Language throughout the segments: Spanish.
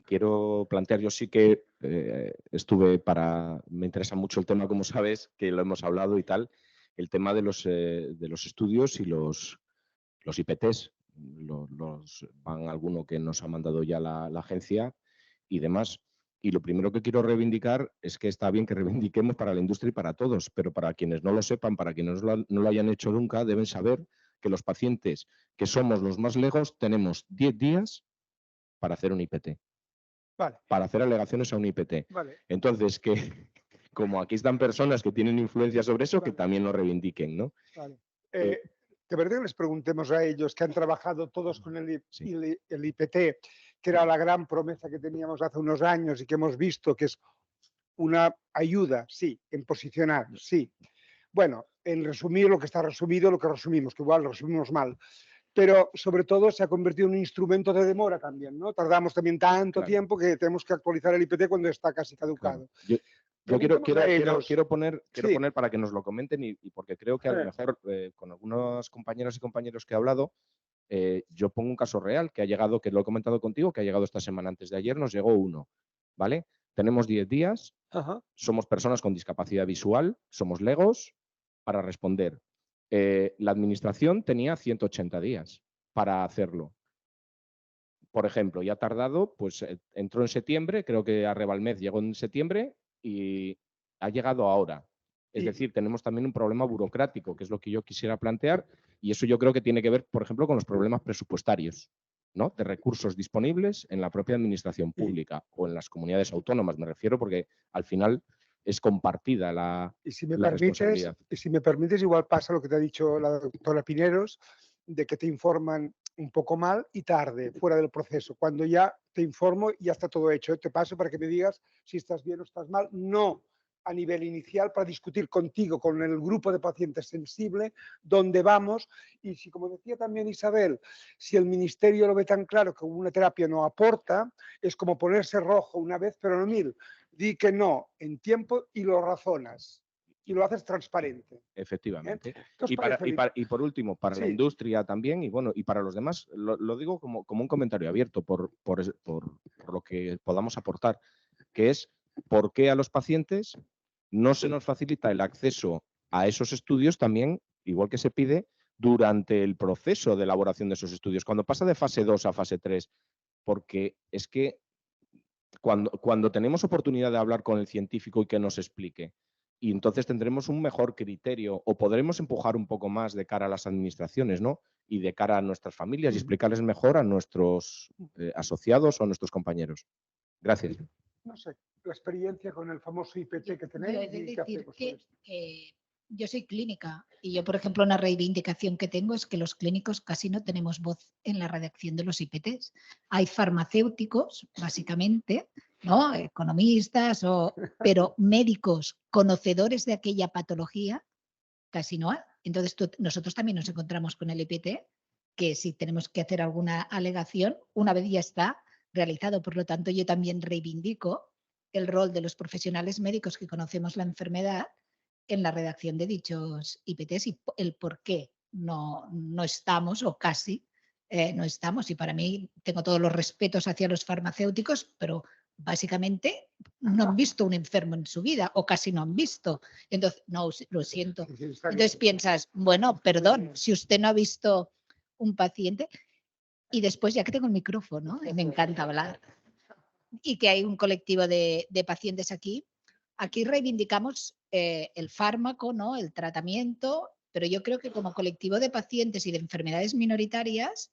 Quiero plantear, yo sí que me interesa mucho el tema, como sabes, que lo hemos hablado y tal, el tema de los estudios y los IPTs. Van alguno que nos ha mandado ya la agencia y demás. Y lo primero que quiero reivindicar es que está bien que reivindiquemos para la industria y para todos, pero para quienes no lo sepan, para quienes no lo hayan hecho nunca, deben saber que los pacientes que somos los más legos tenemos 10 días para hacer un IPT. Vale. Para hacer alegaciones a un IPT. Vale. Entonces, que como aquí están personas que tienen influencia sobre eso, vale. que también lo reivindiquen, ¿no? Vale. De verdad que les preguntemos a ellos que han trabajado todos con el IPT, que era la gran promesa que teníamos hace unos años y que hemos visto que es una ayuda, sí, en posicionar, sí. Bueno, en resumir lo que está resumido, lo que resumimos, que igual resumimos mal. Pero sobre todo se ha convertido en un instrumento de demora también, ¿no? Tardamos también tanto tiempo que tenemos que actualizar el IPT cuando está casi caducado. Yo quiero poner para que nos lo comenten y porque creo que a lo mejor con algunos compañeros y compañeros que he hablado, yo pongo un caso real que ha llegado, que lo he comentado contigo, que ha llegado esta semana antes de ayer, nos llegó uno, ¿vale? Tenemos 10 días, somos personas con discapacidad visual, somos legos para responder. La administración tenía 180 días para hacerlo. Por ejemplo, y ha tardado, pues entró en septiembre, creo que a Revalmez llegó en septiembre y ha llegado ahora. Es decir, tenemos también un problema burocrático, que es lo que yo quisiera plantear, y eso yo creo que tiene que ver, por ejemplo, con los problemas presupuestarios, ¿no? De recursos disponibles en la propia administración pública o en las comunidades autónomas, me refiero, porque al final es compartida la responsabilidad. Y si me permites, igual pasa lo que te ha dicho la doctora Pineros, de que te informan un poco mal y tarde, fuera del proceso. Cuando ya te informo, ya está todo hecho. Te paso para que me digas si estás bien o estás mal. No a nivel inicial, para discutir contigo, con el grupo de pacientes sensible, dónde vamos. Y si, como decía también Isabel, si el ministerio lo ve tan claro que una terapia no aporta, es como ponerse rojo una vez, pero no 1000. Di que no en tiempo y lo razonas. Y lo haces transparente. Efectivamente. Entonces, y por último, para la industria también, y bueno, y para los demás, lo digo como un comentario abierto por lo que podamos aportar, que es por qué a los pacientes no se nos facilita el acceso a esos estudios también, igual que se pide, durante el proceso de elaboración de esos estudios, cuando pasa de fase 2 a fase 3, porque es que cuando tenemos oportunidad de hablar con el científico y que nos explique, y entonces tendremos un mejor criterio o podremos empujar un poco más de cara a las administraciones, ¿no? Y de cara a nuestras familias y explicarles mejor a nuestros asociados o a nuestros compañeros. Gracias. No sé, la experiencia con el famoso IPT que tenéis. Yo he de decir que yo soy clínica y yo, por ejemplo, una reivindicación que tengo es que los clínicos casi no tenemos voz en la redacción de los IPTs. Hay farmacéuticos, básicamente, ¿no? Economistas, pero médicos conocedores de aquella patología casi no hay. Entonces, nosotros también nos encontramos con el IPT, que si tenemos que hacer alguna alegación, una vez ya está realizado. Por lo tanto, yo también reivindico el rol de los profesionales médicos que conocemos la enfermedad en la redacción de dichos IPTs y el por qué no estamos o casi no estamos. Y para mí tengo todos los respetos hacia los farmacéuticos, pero básicamente no han visto un enfermo en su vida o casi no han visto. Entonces, no, lo siento. Entonces piensas, bueno, perdón, si usted no ha visto un paciente y después ya que tengo el micrófono y me encanta hablar y que hay un colectivo de pacientes aquí reivindicamos el fármaco, ¿no? El tratamiento, pero yo creo que como colectivo de pacientes y de enfermedades minoritarias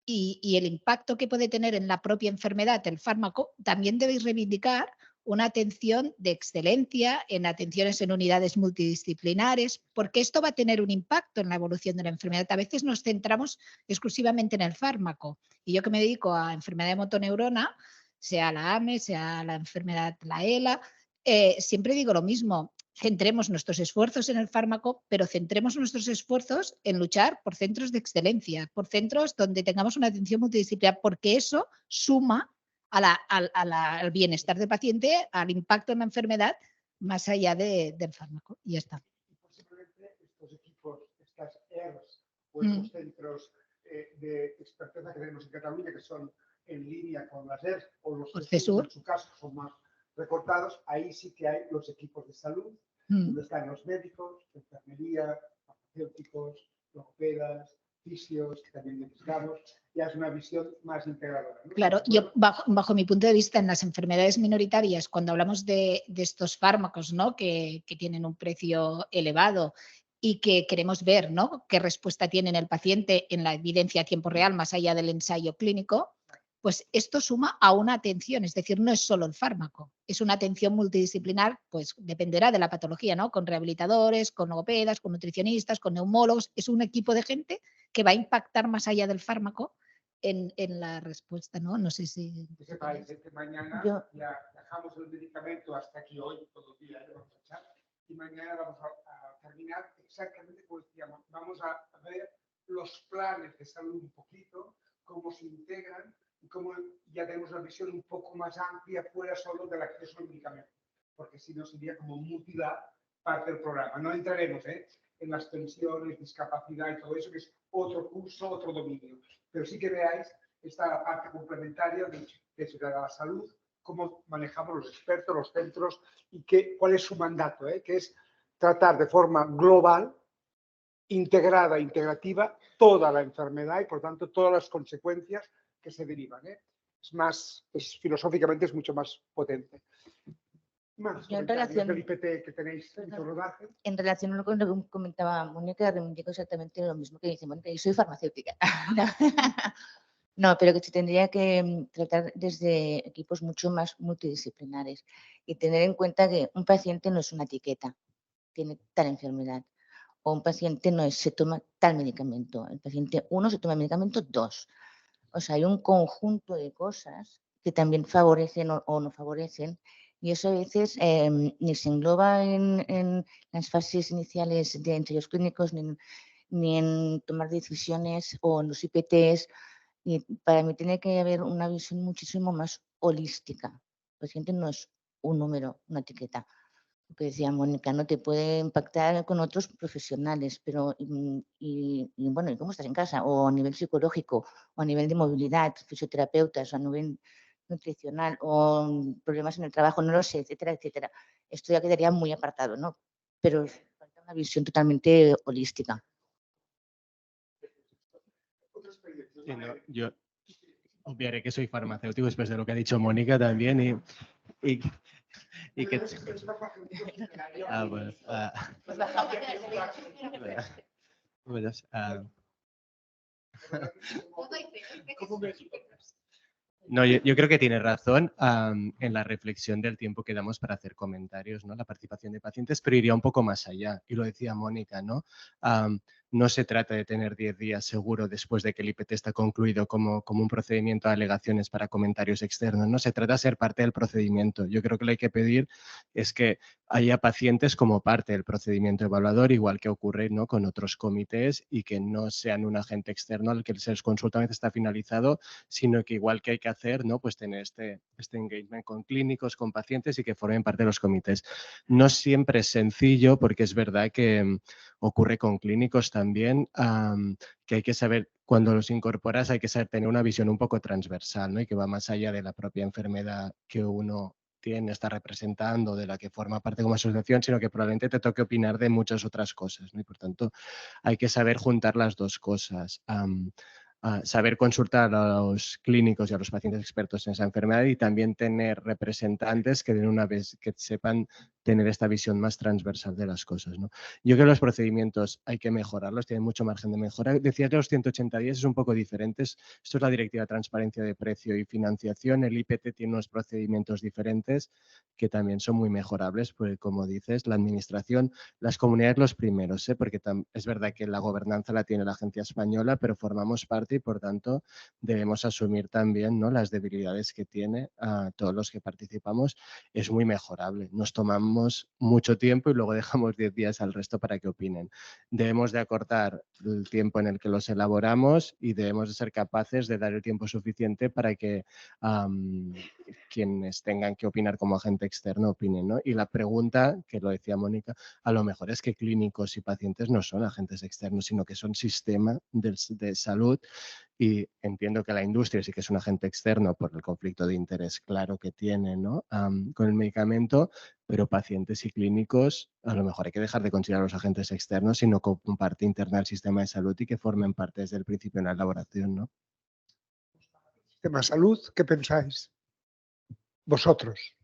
y el impacto que puede tener en la propia enfermedad el fármaco, también debéis reivindicar una atención de excelencia en atenciones en unidades multidisciplinares, porque esto va a tener un impacto en la evolución de la enfermedad. A veces nos centramos exclusivamente en el fármaco. Y yo que me dedico a enfermedad de motoneurona, sea la AME, sea la enfermedad, la ELA, siempre digo lo mismo. Centremos nuestros esfuerzos en el fármaco, pero centremos nuestros esfuerzos en luchar por centros de excelencia, por centros donde tengamos una atención multidisciplinar, porque eso suma al bienestar del paciente, al impacto en la enfermedad, más allá del fármaco. Y ya está. Posiblemente estos equipos, estas ERS o estos centros Cataluña, que son en línea con las ERS, o los CESUR, en su caso son más recortados, ahí sí que hay los equipos de salud, donde están los médicos, enfermería, farmacéuticos, logopedas, fisios, que también necesitamos. Ya es una visión más integradora, ¿no? Claro, yo bajo mi punto de vista, en las enfermedades minoritarias, cuando hablamos de estos fármacos, ¿no? que tienen un precio elevado y que queremos ver, ¿no? qué respuesta tiene el paciente en la evidencia a tiempo real, más allá del ensayo clínico, pues esto suma a una atención, es decir, no es solo el fármaco, es una atención multidisciplinar, pues dependerá de la patología, ¿no? Con rehabilitadores, con logopedas, con nutricionistas, con neumólogos, es un equipo de gente que va a impactar más allá del fármaco en la respuesta, ¿no? No sé si... Que sepáis que mañana ya dejamos el medicamento hasta aquí hoy, todo el día, vamos a echar, y mañana vamos a terminar exactamente como decíamos, vamos a ver los planes de salud un poquito, cómo se integran y cómo ya tenemos una visión un poco más amplia fuera solo del acceso al medicamento, porque si no sería como mutilar parte del programa. No entraremos en las pensiones, discapacidad y todo eso, que es otro curso, otro dominio. Pero sí que veáis esta parte complementaria de la salud, cómo manejamos los expertos, los centros y cuál es su mandato, que es tratar de forma global, integrada, integrativa, toda la enfermedad y, por tanto, todas las consecuencias que se derivan. Es más, filosóficamente es mucho más potente. Más yo en relación del IPT que tenéis en tu rodaje. En relación a lo que comentaba Mónica, reivindico exactamente lo mismo que dice Mónica. Yo soy farmacéutica. No, pero que se tendría que tratar desde equipos mucho más multidisciplinares y tener en cuenta que un paciente no es una etiqueta, tiene tal enfermedad, o un paciente no es, se toma tal medicamento. El paciente 1 se toma el medicamento 2. O sea, hay un conjunto de cosas que también favorecen o no favorecen, y eso a veces ni se engloba en las fases iniciales de ensayos clínicos, ni en tomar decisiones o en los IPTs. Y para mí tiene que haber una visión muchísimo más holística. El paciente no es un número, una etiqueta. Lo que decía Mónica, no te puede impactar con otros profesionales, pero bueno, ¿y cómo estás en casa? O a nivel psicológico, o a nivel de movilidad, fisioterapeutas, o a nivel nutricional, o problemas en el trabajo, no lo sé, etcétera, etcétera. Esto ya quedaría muy apartado, ¿no? Pero falta una visión totalmente holística. Sí, no, yo obviaré que soy farmacéutico después de lo que ha dicho Mónica también y que... bueno, no, yo creo que tiene razón en la reflexión del tiempo que damos para hacer comentarios, ¿no? La participación de pacientes, pero iría un poco más allá. Y lo decía Mónica, ¿no? No se trata de tener 10 días seguro después de que el IPT está concluido como un procedimiento de alegaciones para comentarios externos. No se trata de ser parte del procedimiento. Yo creo que lo que hay que pedir es que haya pacientes como parte del procedimiento evaluador, igual que ocurre, ¿no? con otros comités, y que no sean un agente externo al que se les consulta una vez está finalizado, sino que igual que hay que hacer, ¿no? pues tener este engagement con clínicos, con pacientes y que formen parte de los comités. No siempre es sencillo, porque es verdad que ocurre con clínicos también, que hay que saber, cuando los incorporas, hay que saber tener una visión un poco transversal, ¿no? y que va más allá de la propia enfermedad que uno tiene, está representando, de la que forma parte como asociación, sino que probablemente te toque opinar de muchas otras cosas, ¿no? Y por tanto hay que saber juntar las dos cosas. Saber consultar a los clínicos y a los pacientes expertos en esa enfermedad, y también tener representantes que de una vez que sepan tener esta visión más transversal de las cosas, ¿no? Yo creo que los procedimientos hay que mejorarlos, tienen mucho margen de mejora. Decías que los 180 días es un poco diferentes. Esto es la Directiva de Transparencia de Precio y Financiación. El IPT tiene unos procedimientos diferentes que también son muy mejorables, porque como dices, la administración, las comunidades los primeros, porque es verdad que la gobernanza la tiene la agencia española, pero formamos parte y por tanto debemos asumir también, ¿no? las debilidades que tiene a todos los que participamos. Es muy mejorable. Nos tomamos mucho tiempo y luego dejamos 10 días al resto para que opinen. Debemos de acortar el tiempo en el que los elaboramos y debemos de ser capaces de dar el tiempo suficiente para que quienes tengan que opinar como agente externo opinen, ¿no? Y la pregunta, que lo decía Mónica, a lo mejor es que clínicos y pacientes no son agentes externos, sino que son sistema de salud Y entiendo que la industria sí que es un agente externo por el conflicto de interés claro que tiene, ¿no? Con el medicamento, pero pacientes y clínicos a lo mejor hay que dejar de considerar a los agentes externos, sino como parte interna del sistema de salud y que formen parte desde el principio en la elaboración, ¿no? Tema salud, ¿qué pensáis? Vosotros,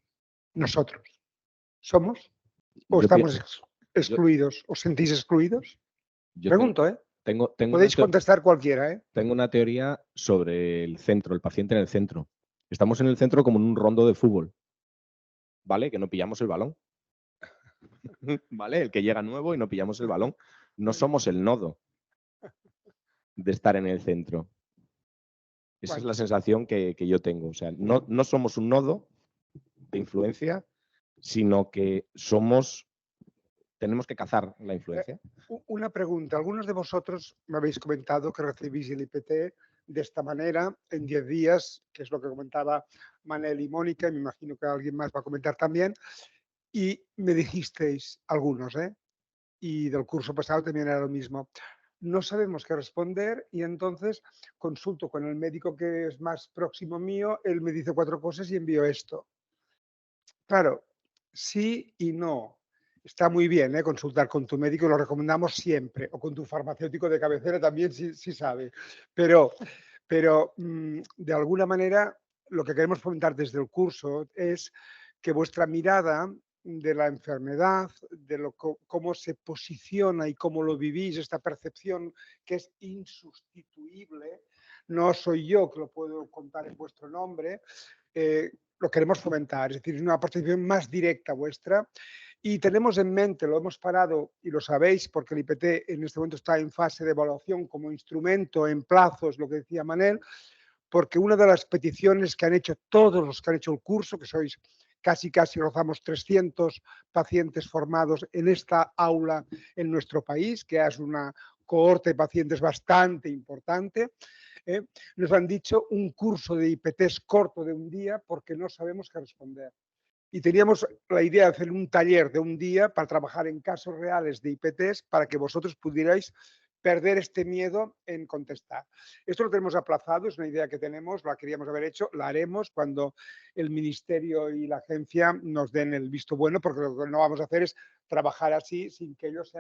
nosotros, ¿somos o Yo estamos pienso- excluidos? ¿Os sentís excluidos? yo Pregunto, ¿eh? tengo Podéis contestar cualquiera, ¿eh? tengo una teoría sobre el centro, el paciente en el centro. Estamos en el centro como en un rondo de fútbol, ¿vale? Que no pillamos el balón, ¿vale? El que llega nuevo y no pillamos el balón. No somos el nodo de estar en el centro. Esa es Bueno. la sensación que yo tengo. O sea, no somos un nodo de influencia, sino que tenemos que cazar la influencia. Una pregunta. Algunos de vosotros me habéis comentado que recibís el IPT de esta manera en 10 días, que es lo que comentaba Manel y Mónica, y me imagino que alguien más va a comentar también. Y me dijisteis, algunos, y del curso pasado también era lo mismo. No sabemos qué responder y entonces consulto con el médico que es más próximo mío, él me dice 4 cosas y envío esto. Claro, sí y no. Está muy bien consultar con tu médico, lo recomendamos siempre, o con tu farmacéutico de cabecera también, si sabe. Pero de alguna manera, lo que queremos fomentar desde el curso es que vuestra mirada de la enfermedad, de cómo se posiciona y cómo lo vivís, esta percepción que es insustituible, no soy yo que lo puedo contar en vuestro nombre, lo queremos fomentar, es decir, una participación más directa vuestra. Y tenemos en mente, lo hemos parado y lo sabéis porque el IPT en este momento está en fase de evaluación como instrumento, en plazos, lo que decía Manel, porque una de las peticiones que han hecho todos los que han hecho el curso, que sois casi rozamos 300 pacientes formados en esta aula en nuestro país, que es una cohorte de pacientes bastante importante, nos han dicho un curso de IPTs corto de un día porque no sabemos qué responder. Y teníamos la idea de hacer un taller de un día para trabajar en casos reales de IPTs para que vosotros pudierais perder este miedo en contestar. Esto lo tenemos aplazado, es una idea que tenemos, la queríamos haber hecho, la haremos cuando el Ministerio y la agencia nos den el visto bueno, porque lo que no vamos a hacer es trabajar así sin que ellos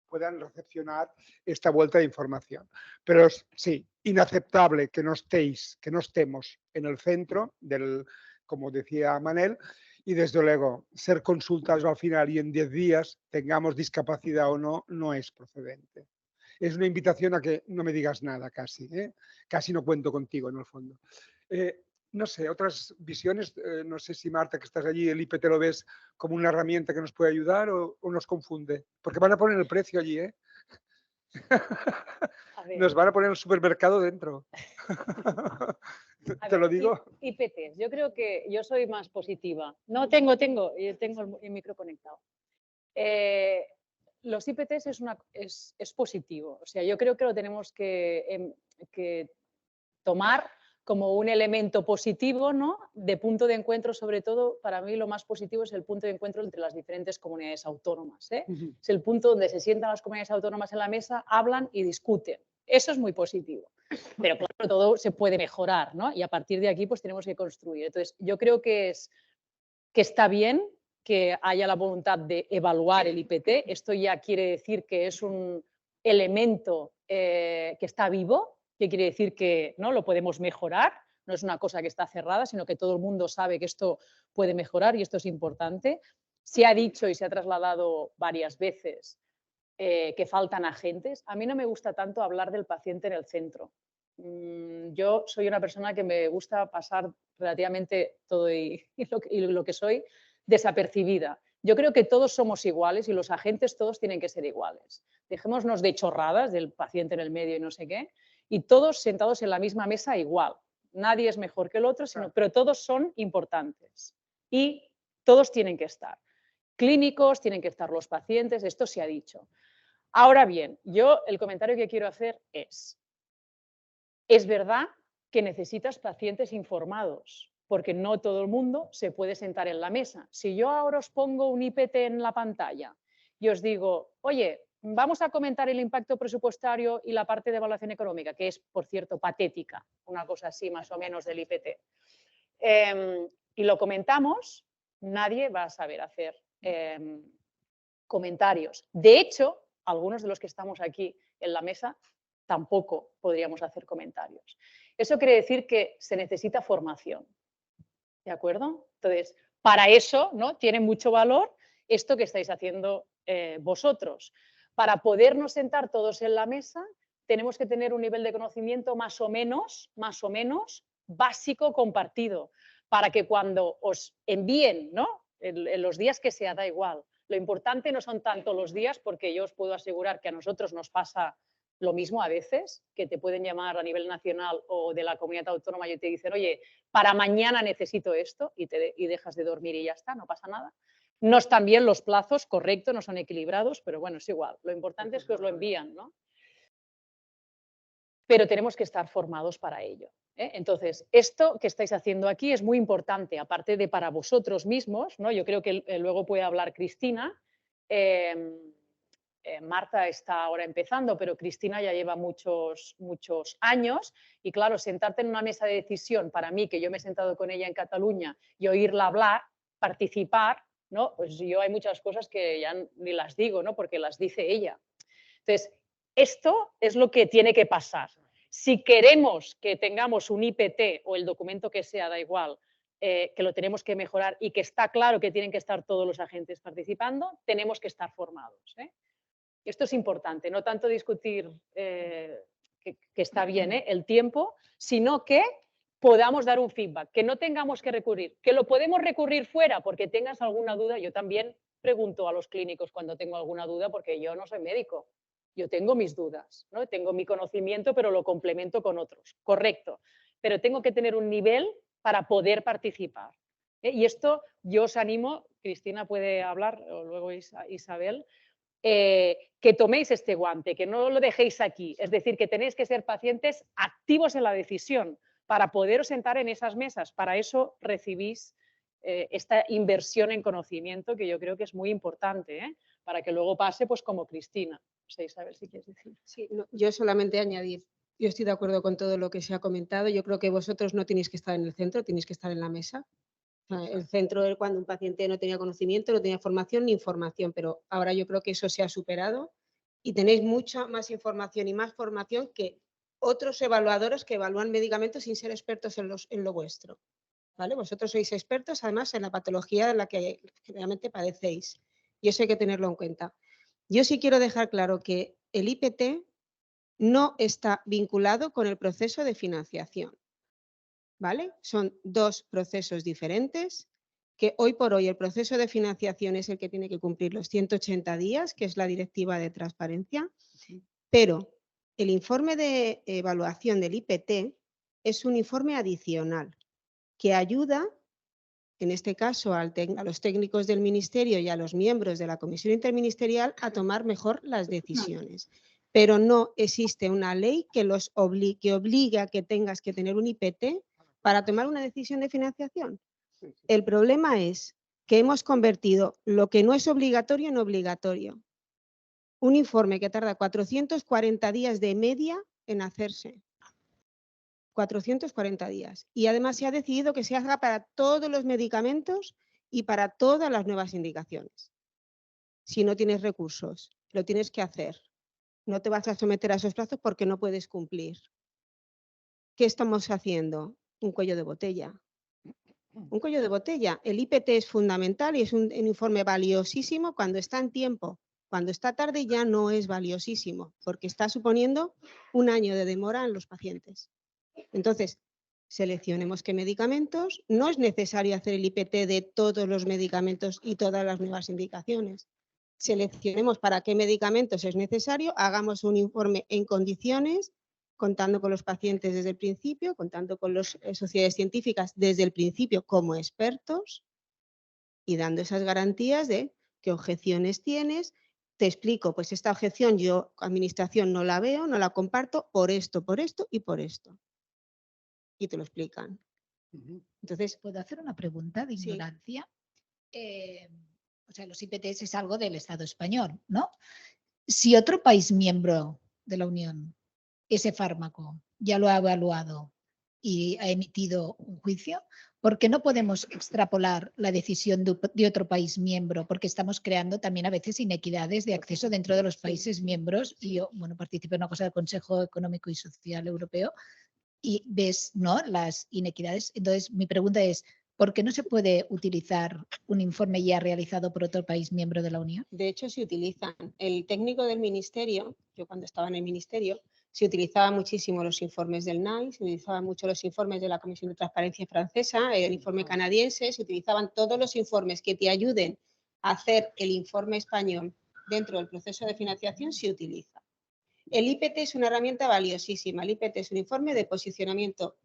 puedan recepcionar esta vuelta de información. Pero sí, inaceptable que no estemos en el centro del, como decía Manel, y desde luego ser consultados al final y en 10 días tengamos discapacidad o no, no es procedente. Es una invitación a que no me digas nada casi, casi no cuento contigo en el fondo. No sé, otras visiones, no sé si Marta, que estás allí, el IPT lo ves como una herramienta que nos puede ayudar o nos confunde. Porque van a poner el precio allí, ¿eh? Nos van a poner el supermercado dentro. Te lo digo. IPTs, yo creo que yo soy más positiva. No, tengo el micro conectado. Los IPTs es positivo. O sea, yo creo que lo tenemos que tomar como un elemento positivo, ¿no? De punto de encuentro, sobre todo, para mí lo más positivo es el punto de encuentro entre las diferentes comunidades autónomas. Es el punto donde se sientan las comunidades autónomas en la mesa, hablan y discuten. Eso es muy positivo. Pero claro, todo se puede mejorar, ¿no? Y a partir de aquí pues tenemos que construir. Entonces, yo creo que está bien que haya la voluntad de evaluar el IPT. Esto ya quiere decir que es un elemento que está vivo, que quiere decir que no lo podemos mejorar, no es una cosa que está cerrada, sino que todo el mundo sabe que esto puede mejorar y esto es importante. Se ha dicho y se ha trasladado varias veces que faltan agentes. A mí no me gusta tanto hablar del paciente en el centro. Yo soy una persona que me gusta pasar relativamente todo y lo que soy desapercibida. Yo creo que todos somos iguales y los agentes todos tienen que ser iguales. Dejémonos de chorradas del paciente en el medio y no sé qué, y todos sentados en la misma mesa igual. Nadie es mejor que el otro, pero todos son importantes y todos tienen que estar. Clínicos, tienen que estar los pacientes, esto se ha dicho. Ahora bien, yo el comentario que quiero hacer es verdad que necesitas pacientes informados, porque no todo el mundo se puede sentar en la mesa. Si yo ahora os pongo un IPT en la pantalla y os digo, oye, vamos a comentar el impacto presupuestario y la parte de evaluación económica, que es, por cierto, patética, una cosa así más o menos del IPT. Y lo comentamos, nadie va a saber hacer comentarios. De hecho, algunos de los que estamos aquí en la mesa tampoco podríamos hacer comentarios. Eso quiere decir que se necesita formación. ¿De acuerdo? Entonces, para eso, ¿no?, tiene mucho valor esto que estáis haciendo vosotros. Para podernos sentar todos en la mesa, tenemos que tener un nivel de conocimiento más o menos básico compartido, para que cuando os envíen, ¿no?, en los días que sea, da igual. Lo importante no son tanto los días, porque yo os puedo asegurar que a nosotros nos pasa lo mismo a veces, que te pueden llamar a nivel nacional o de la comunidad autónoma y te dicen, oye, para mañana necesito esto, y dejas de dormir y ya está, no pasa nada. No están bien los plazos, correcto, no son equilibrados, pero bueno, es igual. Lo importante es que os lo envían, ¿no? Pero tenemos que estar formados para ello, ¿eh? Entonces, esto que estáis haciendo aquí es muy importante, aparte de para vosotros mismos, ¿no? Yo creo que luego puede hablar Cristina. Marta está ahora empezando, pero Cristina ya lleva muchos años y claro, sentarte en una mesa de decisión, para mí, que yo me he sentado con ella en Cataluña y oírla hablar, participar, ¿no?, pues yo hay muchas cosas que ya ni las digo, ¿no?, porque las dice ella. Entonces, esto es lo que tiene que pasar. Si queremos que tengamos un IPT o el documento que sea, da igual, que lo tenemos que mejorar y que está claro que tienen que estar todos los agentes participando, tenemos que estar formados, ¿eh? Esto es importante, no tanto discutir que está bien el tiempo, sino que podamos dar un feedback, que no tengamos que recurrir, que lo podemos recurrir fuera porque tengas alguna duda. Yo también pregunto a los clínicos cuando tengo alguna duda porque yo no soy médico, yo tengo mis dudas, ¿no? Tengo mi conocimiento, pero lo complemento con otros, correcto, pero tengo que tener un nivel para poder participar. Y esto yo os animo, Cristina puede hablar, o luego Isabel, que toméis este guante, que no lo dejéis aquí. Es decir, que tenéis que ser pacientes activos en la decisión para poderos sentar en esas mesas. Para eso recibís esta inversión en conocimiento, que yo creo que es muy importante, ¿eh?, para que luego pase pues como Cristina. No sé, Isabel, si quieres decir. Sí, no, yo solamente añadir, yo estoy de acuerdo con todo lo que se ha comentado. Yo creo que vosotros no tenéis que estar en el centro, tenéis que estar en la mesa. El centro era cuando un paciente no tenía conocimiento, no tenía formación ni información, pero ahora yo creo que eso se ha superado y tenéis mucha más información y más formación que otros evaluadores que evalúan medicamentos sin ser expertos en lo vuestro, ¿vale? Vosotros sois expertos además en la patología en la que generalmente padecéis y eso hay que tenerlo en cuenta. Yo sí quiero dejar claro que el IPT no está vinculado con el proceso de financiación, ¿vale? Son dos procesos diferentes, que hoy por hoy el proceso de financiación es el que tiene que cumplir los 180 días, que es la directiva de transparencia, pero el informe de evaluación del IPT es un informe adicional que ayuda, en este caso a los técnicos del Ministerio y a los miembros de la Comisión Interministerial a tomar mejor las decisiones. Pero no existe una ley que obligue a que tengas que tener un IPT para tomar una decisión de financiación. El problema es que hemos convertido lo que no es obligatorio en obligatorio. Un informe que tarda 440 días de media en hacerse. 440 días. Y además se ha decidido que se haga para todos los medicamentos y para todas las nuevas indicaciones. Si no tienes recursos, lo tienes que hacer. No te vas a someter a esos plazos porque no puedes cumplir. ¿Qué estamos haciendo? Un cuello de botella. Un cuello de botella. El IPT es fundamental y es un informe valiosísimo cuando está en tiempo. Cuando está tarde ya no es valiosísimo porque está suponiendo un año de demora en los pacientes. Entonces, seleccionemos qué medicamentos. No es necesario hacer el IPT de todos los medicamentos y todas las nuevas indicaciones. Seleccionemos para qué medicamentos es necesario, hagamos un informe en condiciones, contando con los pacientes desde el principio, contando con las sociedades científicas desde el principio como expertos y dando esas garantías de qué objeciones tienes. Te explico, pues esta objeción yo, administración, no la veo, no la comparto por esto y por esto. Y te lo explican. Entonces, ¿puedo hacer una pregunta de ignorancia? O sea, los IPTs es algo del Estado español, ¿no? si otro país miembro de la Unión ese fármaco ya lo ha evaluado y ha emitido un juicio, ¿por qué no podemos extrapolar la decisión de otro país miembro? Porque estamos creando también a veces inequidades de acceso dentro de los países miembros. Y yo, bueno, participé en una cosa del Consejo Económico y Social Europeo y ves, ¿no?, las inequidades. Entonces, mi pregunta es, ¿por qué no se puede utilizar un informe ya realizado por otro país miembro de la Unión? De hecho, se utilizan. El técnico del ministerio, yo cuando estaba en el ministerio, se utilizaba muchísimo los informes del NICE, se utilizaban mucho los informes de la Comisión de Transparencia francesa, el informe canadiense, se utilizaban todos los informes que te ayuden a hacer el informe español dentro del proceso de financiación, se utiliza. El IPT es una herramienta valiosísima. El IPT es un informe de posicionamiento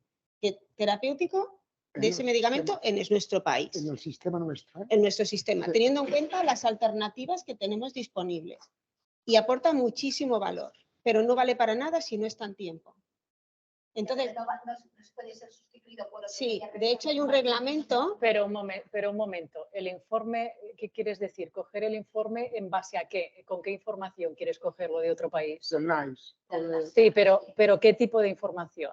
terapéutico de ese medicamento en nuestro país. En el sistema nuestro. En nuestro sistema, Sí. teniendo en cuenta las alternativas que tenemos disponibles. Y aporta muchísimo valor, pero no vale para nada si no está en tiempo. Entonces, no puede ser sustituido por otro. sí, de hecho hay un reglamento. Pero un momento, el informe, ¿qué quieres decir? ¿Coger el informe en base a qué? ¿Con qué información quieres cogerlo de otro país? Del NICE. Sí, pero ¿qué tipo de información?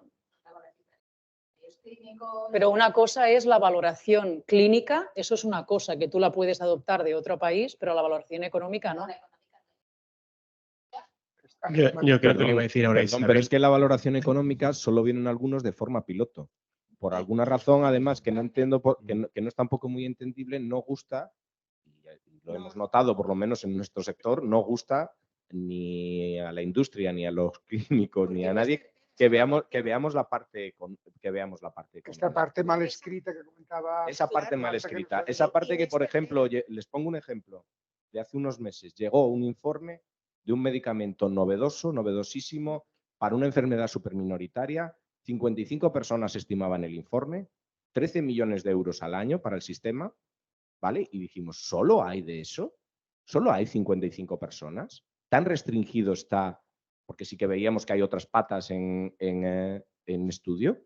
Pero una cosa es la valoración clínica, eso es una cosa que tú la puedes adoptar de otro país, pero la valoración económica no. Yo creo que lo iba a decir ahora Perdón, Isabel. pero es que la valoración económica solo vienen algunos de forma piloto. Por alguna razón, además, que no entiendo, que no es tampoco muy entendible, no gusta, y lo hemos notado por lo menos en nuestro sector, no gusta ni a la industria, ni a los clínicos, ni a nadie que veamos la parte económica. Esta parte mal escrita que comentaba. Esa parte mal escrita. Esa parte que, por ejemplo, les pongo un ejemplo. De hace unos meses llegó un informe de un medicamento novedosísimo, para una enfermedad superminoritaria. 55 personas estimaban el informe, 13 millones de euros al año para el sistema, ¿vale? Y dijimos, ¿solo hay de eso? ¿Solo hay 55 personas? ¿Tan restringido está? Porque sí que veíamos que hay otras patas en estudio.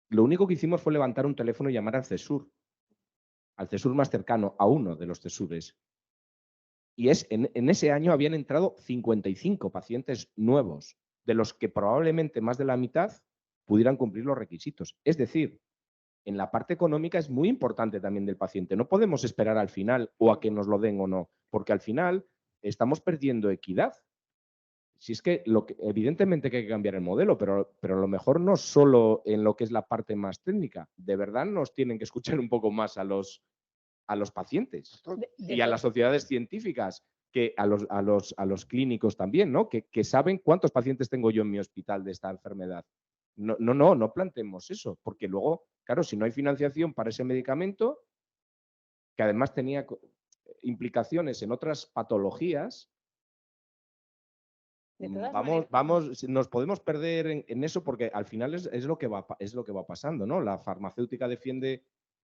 Lo único que hicimos fue levantar un teléfono y llamar al CESUR más cercano, a uno de los CESURes. Y en ese año habían entrado 55 pacientes nuevos, de los que probablemente más de la mitad pudieran cumplir los requisitos. Es decir, en la parte económica es muy importante también del paciente. No podemos esperar al final o a que nos lo den o no, porque al final estamos perdiendo equidad. Si es que, evidentemente que hay que cambiar el modelo, pero a lo mejor no solo en lo que es la parte más técnica. De verdad nos tienen que escuchar un poco más a los pacientes y a las sociedades científicas, que a los clínicos también, ¿no? Que saben cuántos pacientes tengo yo en mi hospital de esta enfermedad. No planteemos eso, porque luego, claro, si no hay financiación para ese medicamento, que además tenía implicaciones en otras patologías, nos podemos perder en eso, porque al final es lo que va pasando, ¿no? La farmacéutica defiende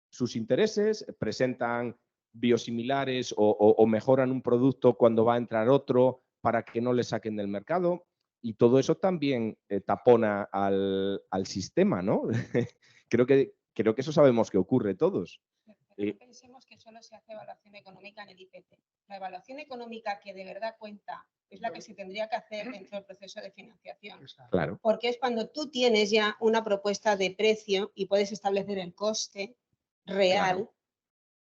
sus intereses, presentan biosimilares o mejoran un producto cuando va a entrar otro para que no le saquen del mercado, y todo eso también tapona al sistema, ¿no? Creo que eso sabemos que ocurre todos. Pero no pensemos que solo se hace evaluación económica en el IPT. La evaluación económica que de verdad cuenta es la que se tendría que hacer dentro del proceso de financiación. Claro. Porque es cuando tú tienes ya una propuesta de precio y puedes establecer el coste real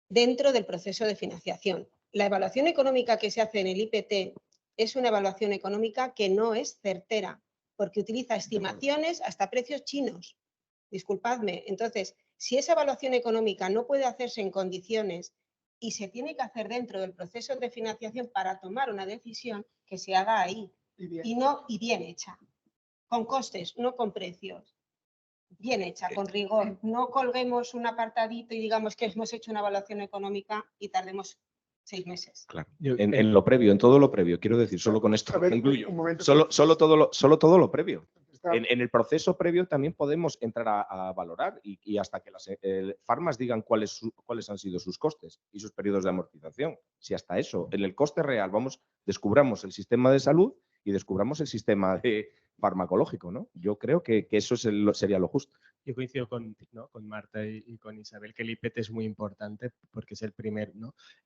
dentro del proceso de financiación. La evaluación económica que se hace en el IPT es una evaluación económica que no es certera, porque utiliza estimaciones hasta precios chinos. Disculpadme. Entonces, si esa evaluación económica no puede hacerse en condiciones y se tiene que hacer dentro del proceso de financiación para tomar una decisión, que se haga ahí y bien hecha, con costes, no con precios. Bien hecha, con rigor. No colguemos un apartadito y digamos que hemos hecho una evaluación económica y tardemos 6 meses. Claro. En lo previo, en todo lo previo, quiero decir, solo con esto concluyo. Solo todo lo previo. En el proceso previo también podemos entrar a valorar y hasta que las farmas digan cuáles han sido sus costes y sus periodos de amortización. Si hasta eso, en el coste real, descubramos el sistema de salud y descubramos el sistema de farmacológico, ¿no? Yo creo que eso sería lo justo. Yo coincido con Marta y con Isabel que el IPT es muy importante porque es el primer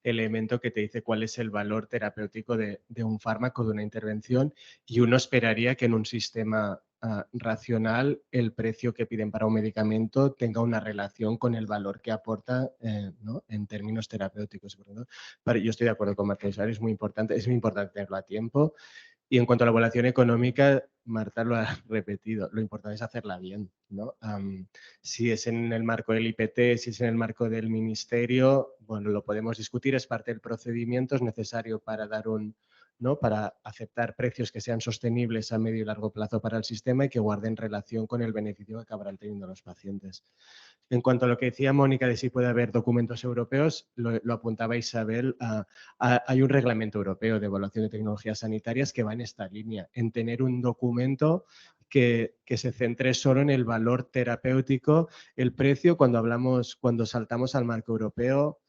elemento que te dice cuál es el valor terapéutico de un fármaco, de una intervención, y uno esperaría que en un sistema racional el precio que piden para un medicamento tenga una relación con el valor que aporta en términos terapéuticos. Yo estoy de acuerdo con Marta Isabel, es muy importante tenerlo a tiempo. Y en cuanto a la evaluación económica, Marta lo ha repetido, lo importante es hacerla bien, ¿no? Si es en el marco del IPT, si es en el marco del ministerio, bueno, lo podemos discutir, es parte del procedimiento, es necesario para dar para aceptar precios que sean sostenibles a medio y largo plazo para el sistema y que guarden relación con el beneficio que acabarán teniendo los pacientes. En cuanto a lo que decía Mónica de si puede haber documentos europeos, lo apuntaba Isabel, hay un reglamento europeo de evaluación de tecnologías sanitarias que va en esta línea, en tener un documento que se centre solo en el valor terapéutico. El precio, cuando saltamos al marco europeo,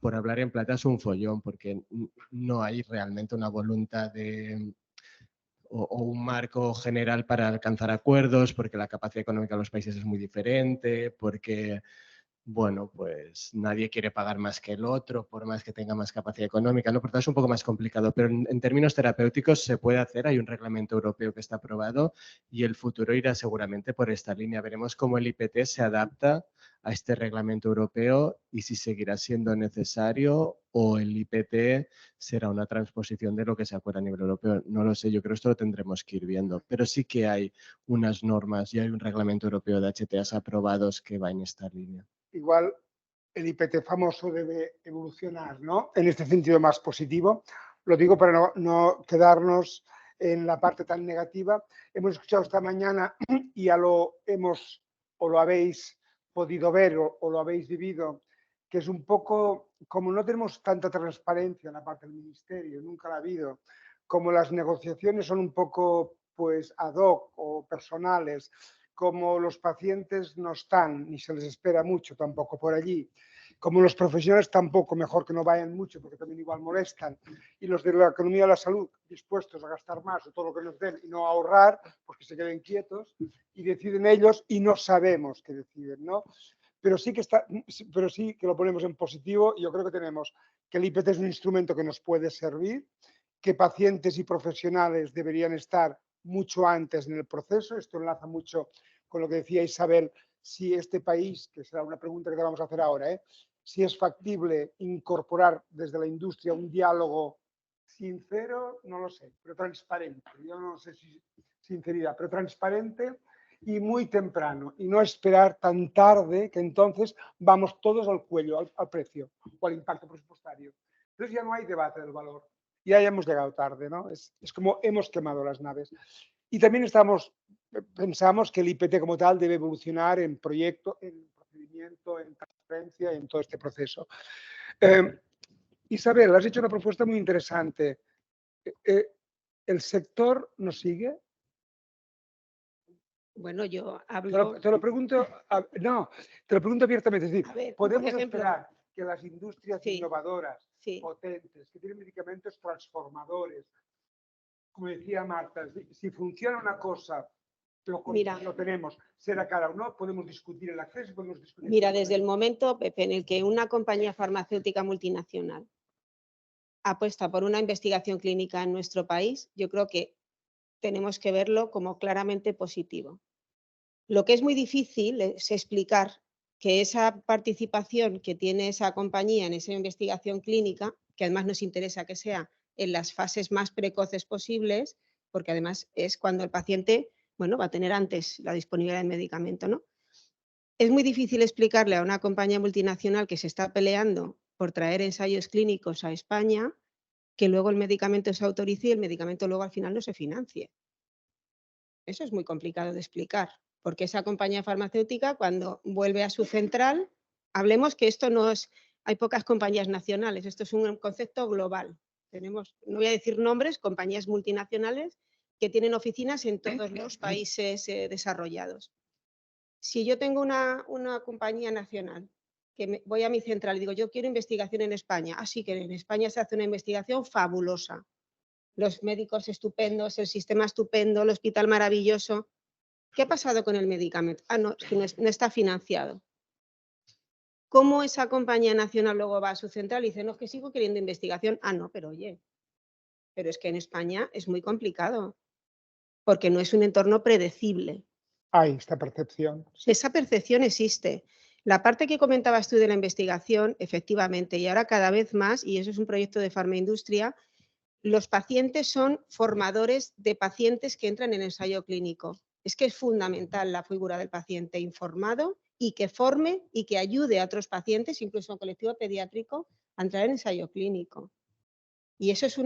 por hablar en plata, es un follón, porque no hay realmente una voluntad o un marco general para alcanzar acuerdos, porque la capacidad económica de los países es muy diferente, porque, bueno, pues nadie quiere pagar más que el otro, por más que tenga más capacidad económica, ¿no? Por tanto, es un poco más complicado, pero en términos terapéuticos se puede hacer, hay un reglamento europeo que está aprobado y el futuro irá seguramente por esta línea. Veremos cómo el IPT se adapta a este reglamento europeo y si seguirá siendo necesario o el IPT será una transposición de lo que se acuerda a nivel europeo. No lo sé, yo creo que esto lo tendremos que ir viendo, pero sí que hay unas normas y hay un reglamento europeo de HTAs aprobados que va en esta línea. Igual el IPT famoso debe evolucionar, ¿no? En este sentido más positivo. Lo digo para no quedarnos en la parte tan negativa. Hemos escuchado esta mañana y ya lo habéis podido ver o lo habéis vivido, que es un poco, como no tenemos tanta transparencia en la parte del ministerio, nunca la ha habido, como las negociaciones son un poco pues ad hoc o personales, como los pacientes no están, ni se les espera mucho tampoco por allí, como los profesionales tampoco, mejor que no vayan mucho porque también igual molestan, y los de la economía de la salud dispuestos a gastar más o todo lo que nos den y no a ahorrar, pues que se queden quietos y deciden ellos y no sabemos qué deciden, ¿no? Pero sí que lo ponemos en positivo y yo creo que tenemos que el IPT es un instrumento que nos puede servir, que pacientes y profesionales deberían estar mucho antes en el proceso. Esto enlaza mucho con lo que decía Isabel, si este país, que será una pregunta que te vamos a hacer ahora, si es factible incorporar desde la industria un diálogo sincero, no lo sé, pero transparente. Yo no sé si sinceridad, pero transparente y muy temprano, y no esperar tan tarde que entonces vamos todos al cuello, al precio o al impacto presupuestario. Entonces ya no hay debate del valor. Ya hemos llegado tarde, ¿no? Es como hemos quemado las naves. Y también pensamos que el IPT como tal debe evolucionar en proyecto, en procedimiento, en transparencia, en todo este proceso. Isabel, has hecho una propuesta muy interesante. ¿El sector nos sigue? Bueno, yo hablo... Te lo pregunto, no, te lo pregunto abiertamente. Es decir, ver, podemos esperar que las industrias sí, innovadoras, sí, potentes, que tienen medicamentos transformadores, como decía Marta, si funciona una cosa, lo tenemos, será cara o no, podemos discutir el acceso, podemos discutir... Mira, desde el momento, Pepe, en el que una compañía farmacéutica multinacional apuesta por una investigación clínica en nuestro país, yo creo que tenemos que verlo como claramente positivo. Lo que es muy difícil es explicar que esa participación que tiene esa compañía en esa investigación clínica, que además nos interesa que sea en las fases más precoces posibles, porque además es cuando el paciente, bueno, va a tener antes la disponibilidad del medicamento, ¿no? Es muy difícil explicarle a una compañía multinacional que se está peleando por traer ensayos clínicos a España que luego el medicamento se autorice y el medicamento luego al final no se financie. Eso es muy complicado de explicar, porque esa compañía farmacéutica cuando vuelve a su central, hablemos que esto no es, hay pocas compañías nacionales, esto es un concepto global. Tenemos, no voy a decir nombres, compañías multinacionales que tienen oficinas en todos los países desarrollados. Si yo tengo una compañía nacional, que voy a mi central y digo, yo quiero investigación en España, así que en España se hace una investigación fabulosa. los médicos estupendos, el sistema estupendo, el hospital maravilloso. ¿Qué ha pasado con el medicamento? Ah, no, es que no está financiado. ¿Cómo esa compañía nacional luego va a su central y dice, no, es que sigo queriendo investigación? Ah, no, pero oye, pero es que en España es muy complicado, porque no es un entorno predecible. Hay esta percepción. Esa percepción existe. La parte que comentabas tú de la investigación, efectivamente, y ahora cada vez más, y eso es un proyecto de Farmaindustria, los pacientes son formadores de pacientes que entran en ensayo clínico. Es que es fundamental la figura del paciente informado y que forme y que ayude a otros pacientes, incluso en colectivo pediátrico, a entrar en ensayo clínico. Y eso es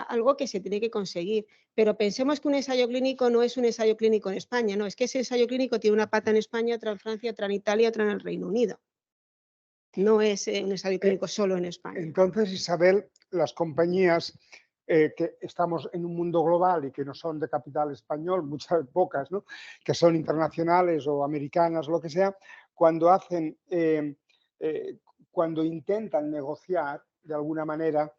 algo que se tiene que conseguir. Pero pensemos que un ensayo clínico no es un ensayo clínico en España, no, es que ese ensayo clínico tiene una pata en España, otra en Francia, otra en Italia, otra en el Reino Unido. No es un ensayo clínico solo en España. Entonces, Isabel, las compañías que estamos en un mundo global y que no son de capital español, muchas pocas, ¿no? Que son internacionales o americanas, lo que sea, cuando hacen, cuando intentan negociar de alguna manera,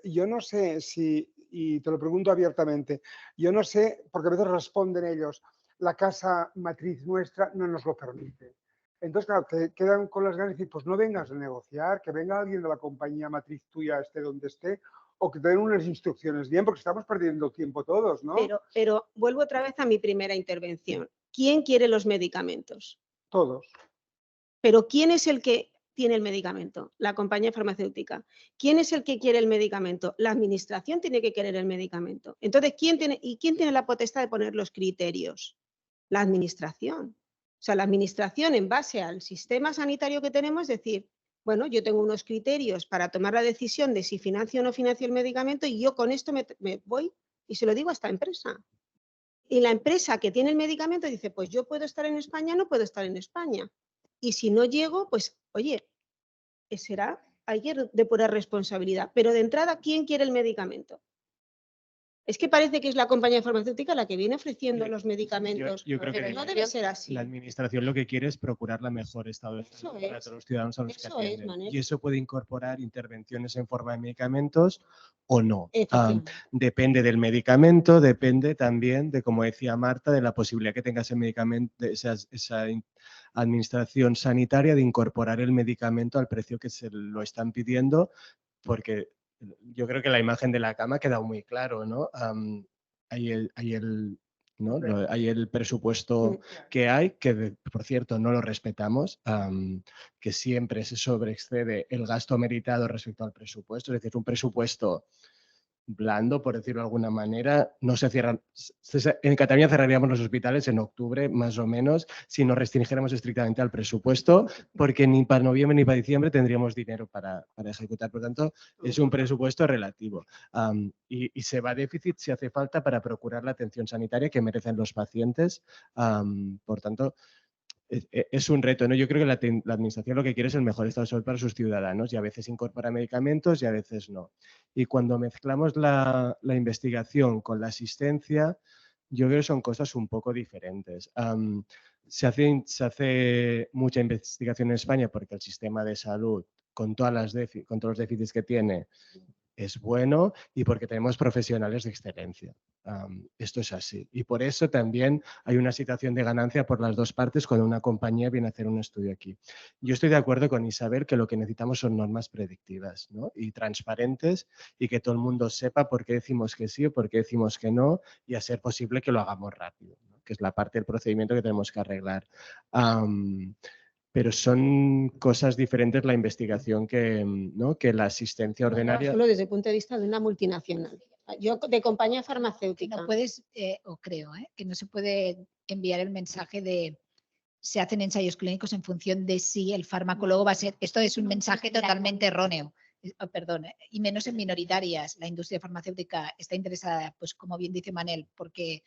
yo no sé si, y te lo pregunto abiertamente, yo no sé, porque a veces responden ellos, la casa matriz nuestra no nos lo permite. Entonces, claro, te quedan con las ganas de decir, pues no vengas a negociar, que venga alguien de la compañía matriz tuya, esté donde esté, o que te den unas instrucciones bien, porque estamos perdiendo tiempo todos, ¿no? Pero vuelvo otra vez a mi primera intervención. ¿Quién quiere los medicamentos? Todos. Pero ¿quién es el que tiene el medicamento? La compañía farmacéutica. ¿Quién es el que quiere el medicamento? La administración tiene que querer el medicamento. Entonces, ¿quién tiene la potestad de poner los criterios? La administración. O sea, la administración, en base al sistema sanitario que tenemos, es decir, bueno, yo tengo unos criterios para tomar la decisión de si financio o no financio el medicamento y yo con esto me voy y se lo digo a esta empresa. Y la empresa que tiene el medicamento dice, pues yo puedo estar en España, no puedo estar en España. Y si no llego, pues, oye, será alguien de pura responsabilidad. Pero de entrada, ¿quién quiere el medicamento? Es que parece que es la compañía farmacéutica la que viene ofreciendo los medicamentos, yo creo pero que no debe ser así. La administración lo que quiere es procurar la mejor estado de salud para todos los ciudadanos a los que atienden. Y eso puede incorporar intervenciones en forma de medicamentos o no. Depende del medicamento, depende también de, como decía Marta, de la posibilidad que tenga ese medicamento, esa administración sanitaria de incorporar el medicamento al precio que se lo están pidiendo, porque yo creo que la imagen de la cama ha quedado muy claro, ¿no? Hay el presupuesto que hay, que por cierto no lo respetamos, que siempre se sobreexcede el gasto meritado respecto al presupuesto, es decir, un presupuesto blando, por decirlo de alguna manera, no se cierran. En Cataluña cerraríamos los hospitales en octubre, más o menos, si nos restringiéramos estrictamente al presupuesto, porque ni para noviembre ni para diciembre tendríamos dinero para ejecutar. Por tanto, es un presupuesto relativo. Y se va a déficit si hace falta para procurar la atención sanitaria que merecen los pacientes. Por tanto, es un reto, ¿no? Yo creo que la administración lo que quiere es el mejor estado de salud para sus ciudadanos y a veces incorpora medicamentos y a veces no. Y cuando mezclamos la investigación con la asistencia, yo creo que son cosas un poco diferentes. Se hace mucha investigación en España porque el sistema de salud, con todos los déficits que tiene, es bueno y porque tenemos profesionales de excelencia. Esto es así. Y por eso también hay una situación de ganancia por las dos partes cuando una compañía viene a hacer un estudio aquí. Yo estoy de acuerdo con Isabel que lo que necesitamos son normas predictivas, ¿no? Y transparentes y que todo el mundo sepa por qué decimos que sí o por qué decimos que no y a ser posible que lo hagamos rápido, ¿no? Que es la parte del procedimiento que tenemos que arreglar. Pero son cosas diferentes la investigación que la asistencia ordinaria. Solo desde el punto de vista de una multinacional. Yo de compañía farmacéutica. No puedes, o creo, que no se puede enviar el mensaje de se hacen ensayos clínicos en función de si el fármaco luego va a ser. Esto es un mensaje totalmente erróneo. Perdón, y menos en minoritarias. La industria farmacéutica está interesada, pues como bien dice Manel, porque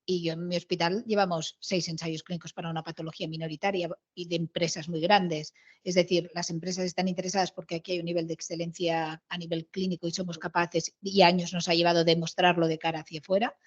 y yo en mi hospital llevamos 6 ensayos clínicos para una patología minoritaria y de empresas muy grandes. Es decir, las empresas están interesadas porque aquí hay un nivel de excelencia a nivel clínico y somos capaces, y años nos ha llevado a demostrarlo de cara hacia afuera.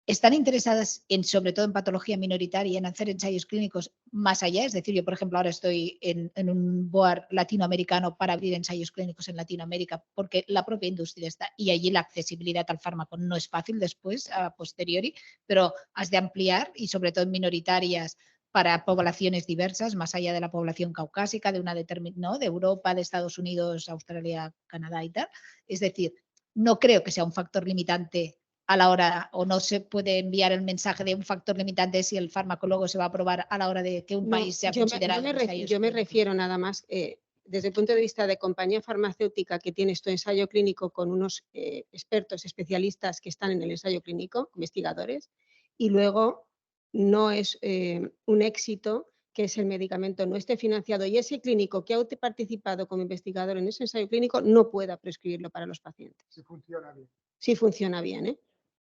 están interesadas sobre todo en patología minoritaria, en hacer ensayos clínicos más allá. Es decir, yo, por ejemplo, ahora estoy en un board latinoamericano para abrir ensayos clínicos en Latinoamérica, porque la propia industria está, y allí la accesibilidad al fármaco no es fácil después, a posteriori, pero has de ampliar, y sobre todo en minoritarias, para poblaciones diversas, más allá de la población caucásica, de de Europa, de Estados Unidos, Australia, Canadá y tal. Es decir, no creo que sea un factor limitante a la hora, o no se puede enviar el mensaje de un factor limitante si el fármaco luego se va a aprobar a la hora de que un país sea considerado. Yo me refiero nada más, desde el punto de vista de compañía farmacéutica que tiene tu ensayo clínico con unos expertos, especialistas que están en el ensayo clínico, investigadores, y luego no es un éxito que ese medicamento no esté financiado y ese clínico que ha participado como investigador en ese ensayo clínico no pueda prescribirlo para los pacientes. Si funciona bien. Si funciona bien, ¿eh?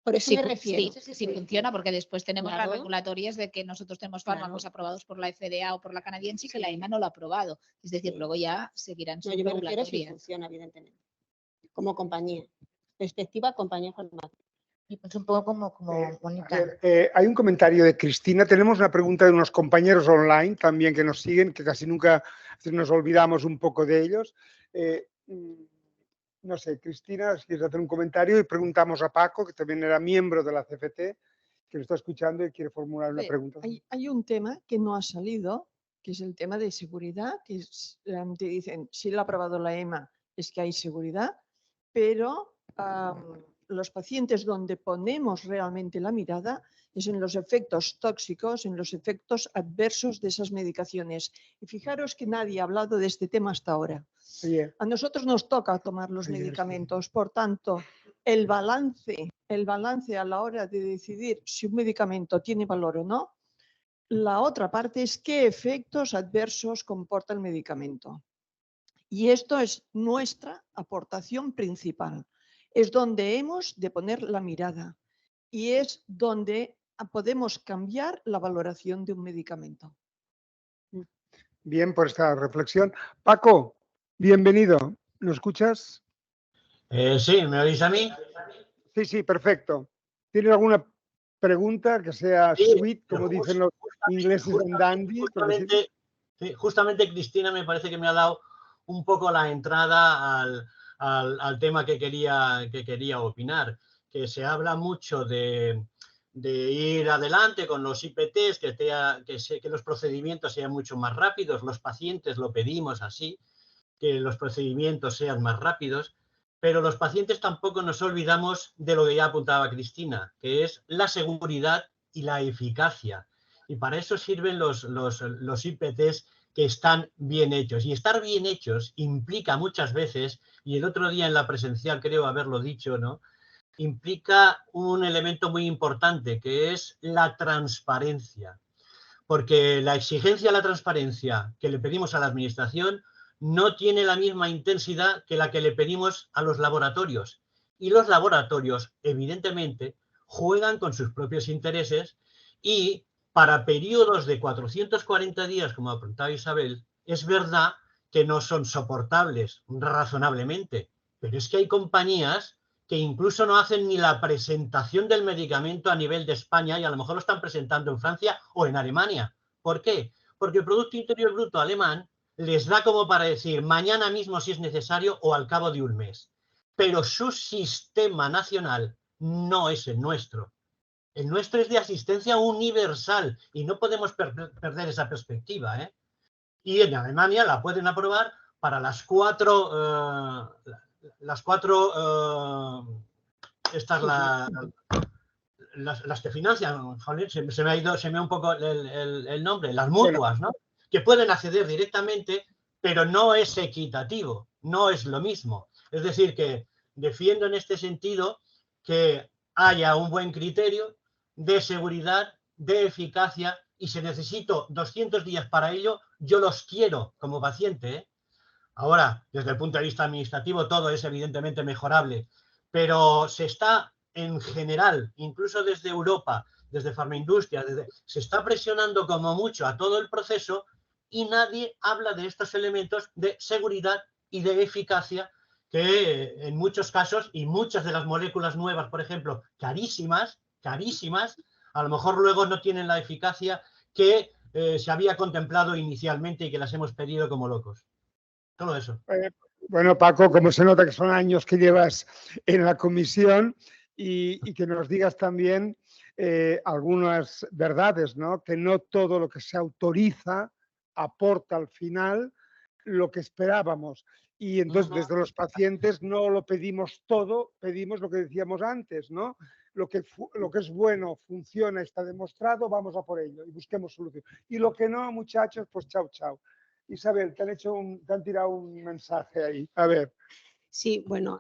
Por eso me refiero. Sí, funciona, porque después tenemos las regulatorias de que nosotros tenemos fármacos aprobados por la FDA o por la canadiense y que la EMA no lo ha aprobado. Es decir, luego ya seguirán sus regulatorias. Si funciona, evidentemente. Como compañía. Perspectiva, compañía farmacéutica. Y pues un poco como Mónica. Hay un comentario de Cristina. Tenemos una pregunta de unos compañeros online también que nos siguen, que casi nunca nos olvidamos un poco de ellos. No sé, Cristina, si quieres hacer un comentario, y preguntamos a Paco, que también era miembro de la CFT, que lo está escuchando y quiere formular una pregunta. Hay un tema que no ha salido, que es el tema de seguridad, que te dicen, si lo ha aprobado la EMA es que hay seguridad, pero los pacientes donde ponemos realmente la mirada es en los efectos tóxicos, en los efectos adversos de esas medicaciones. Y fijaros que nadie ha hablado de este tema hasta ahora. A nosotros nos toca tomar los medicamentos, por tanto, el balance a la hora de decidir si un medicamento tiene valor o no, la otra parte es qué efectos adversos comporta el medicamento. Y esto es nuestra aportación principal. Es donde hemos de poner la mirada y es donde podemos cambiar la valoración de un medicamento. Bien, por esta reflexión. Paco, bienvenido. ¿Nos escuchas? Sí, ¿me oís a mí? Sí, perfecto. ¿Tienes alguna pregunta que sea sweet, como dicen los ingleses en dandy? Justamente Cristina me parece que me ha dado un poco la entrada al tema que quería opinar, que se habla mucho de ir adelante con los IPTs, que los procedimientos sean mucho más rápidos, los pacientes lo pedimos así, que los procedimientos sean más rápidos, pero los pacientes tampoco nos olvidamos de lo que ya apuntaba Cristina, que es la seguridad y la eficacia. Y para eso sirven los IPTs que están bien hechos. Y estar bien hechos implica muchas veces, y el otro día en la presencial creo haberlo dicho, ¿no?, implica un elemento muy importante, que es la transparencia. Porque la exigencia a la transparencia que le pedimos a la administración no tiene la misma intensidad que la que le pedimos a los laboratorios. Y los laboratorios, evidentemente, juegan con sus propios intereses y para periodos de 440 días, como apuntaba Isabel, es verdad que no son soportables razonablemente, pero es que hay compañías que incluso no hacen ni la presentación del medicamento a nivel de España y a lo mejor lo están presentando en Francia o en Alemania. ¿Por qué? Porque el Producto Interior Bruto alemán les da como para decir mañana mismo si es necesario o al cabo de un mes. Pero su sistema nacional no es el nuestro. El nuestro es de asistencia universal y no podemos perder esa perspectiva, ¿eh? Y en Alemania la pueden aprobar para las cuatro las que financian, joder, se me ha un poco el nombre, las mutuas, ¿no?, que pueden acceder directamente, pero no es equitativo, no es lo mismo. Es decir, que defiendo en este sentido que haya un buen criterio de seguridad, de eficacia, y si necesito 200 días para ello, yo los quiero como paciente, ¿eh? Ahora, desde el punto de vista administrativo, todo es evidentemente mejorable, pero se está en general, incluso desde Europa, desde Farmaindustria, se está presionando como mucho a todo el proceso y nadie habla de estos elementos de seguridad y de eficacia que en muchos casos, y muchas de las moléculas nuevas, por ejemplo, carísimas, carísimas, a lo mejor luego no tienen la eficacia que se había contemplado inicialmente y que las hemos pedido como locos. Todo eso. Bueno, Paco, como se nota que son años que llevas en la comisión y que nos digas también algunas verdades, ¿no? Que no todo lo que se autoriza aporta al final lo que esperábamos. Y entonces desde los pacientes no lo pedimos todo, pedimos lo que decíamos antes, ¿no? Lo que es bueno, funciona, está demostrado, vamos a por ello y busquemos solución. Y lo que no, muchachos, pues chao, chao. Isabel, te han tirado un mensaje ahí. A ver. Sí, bueno,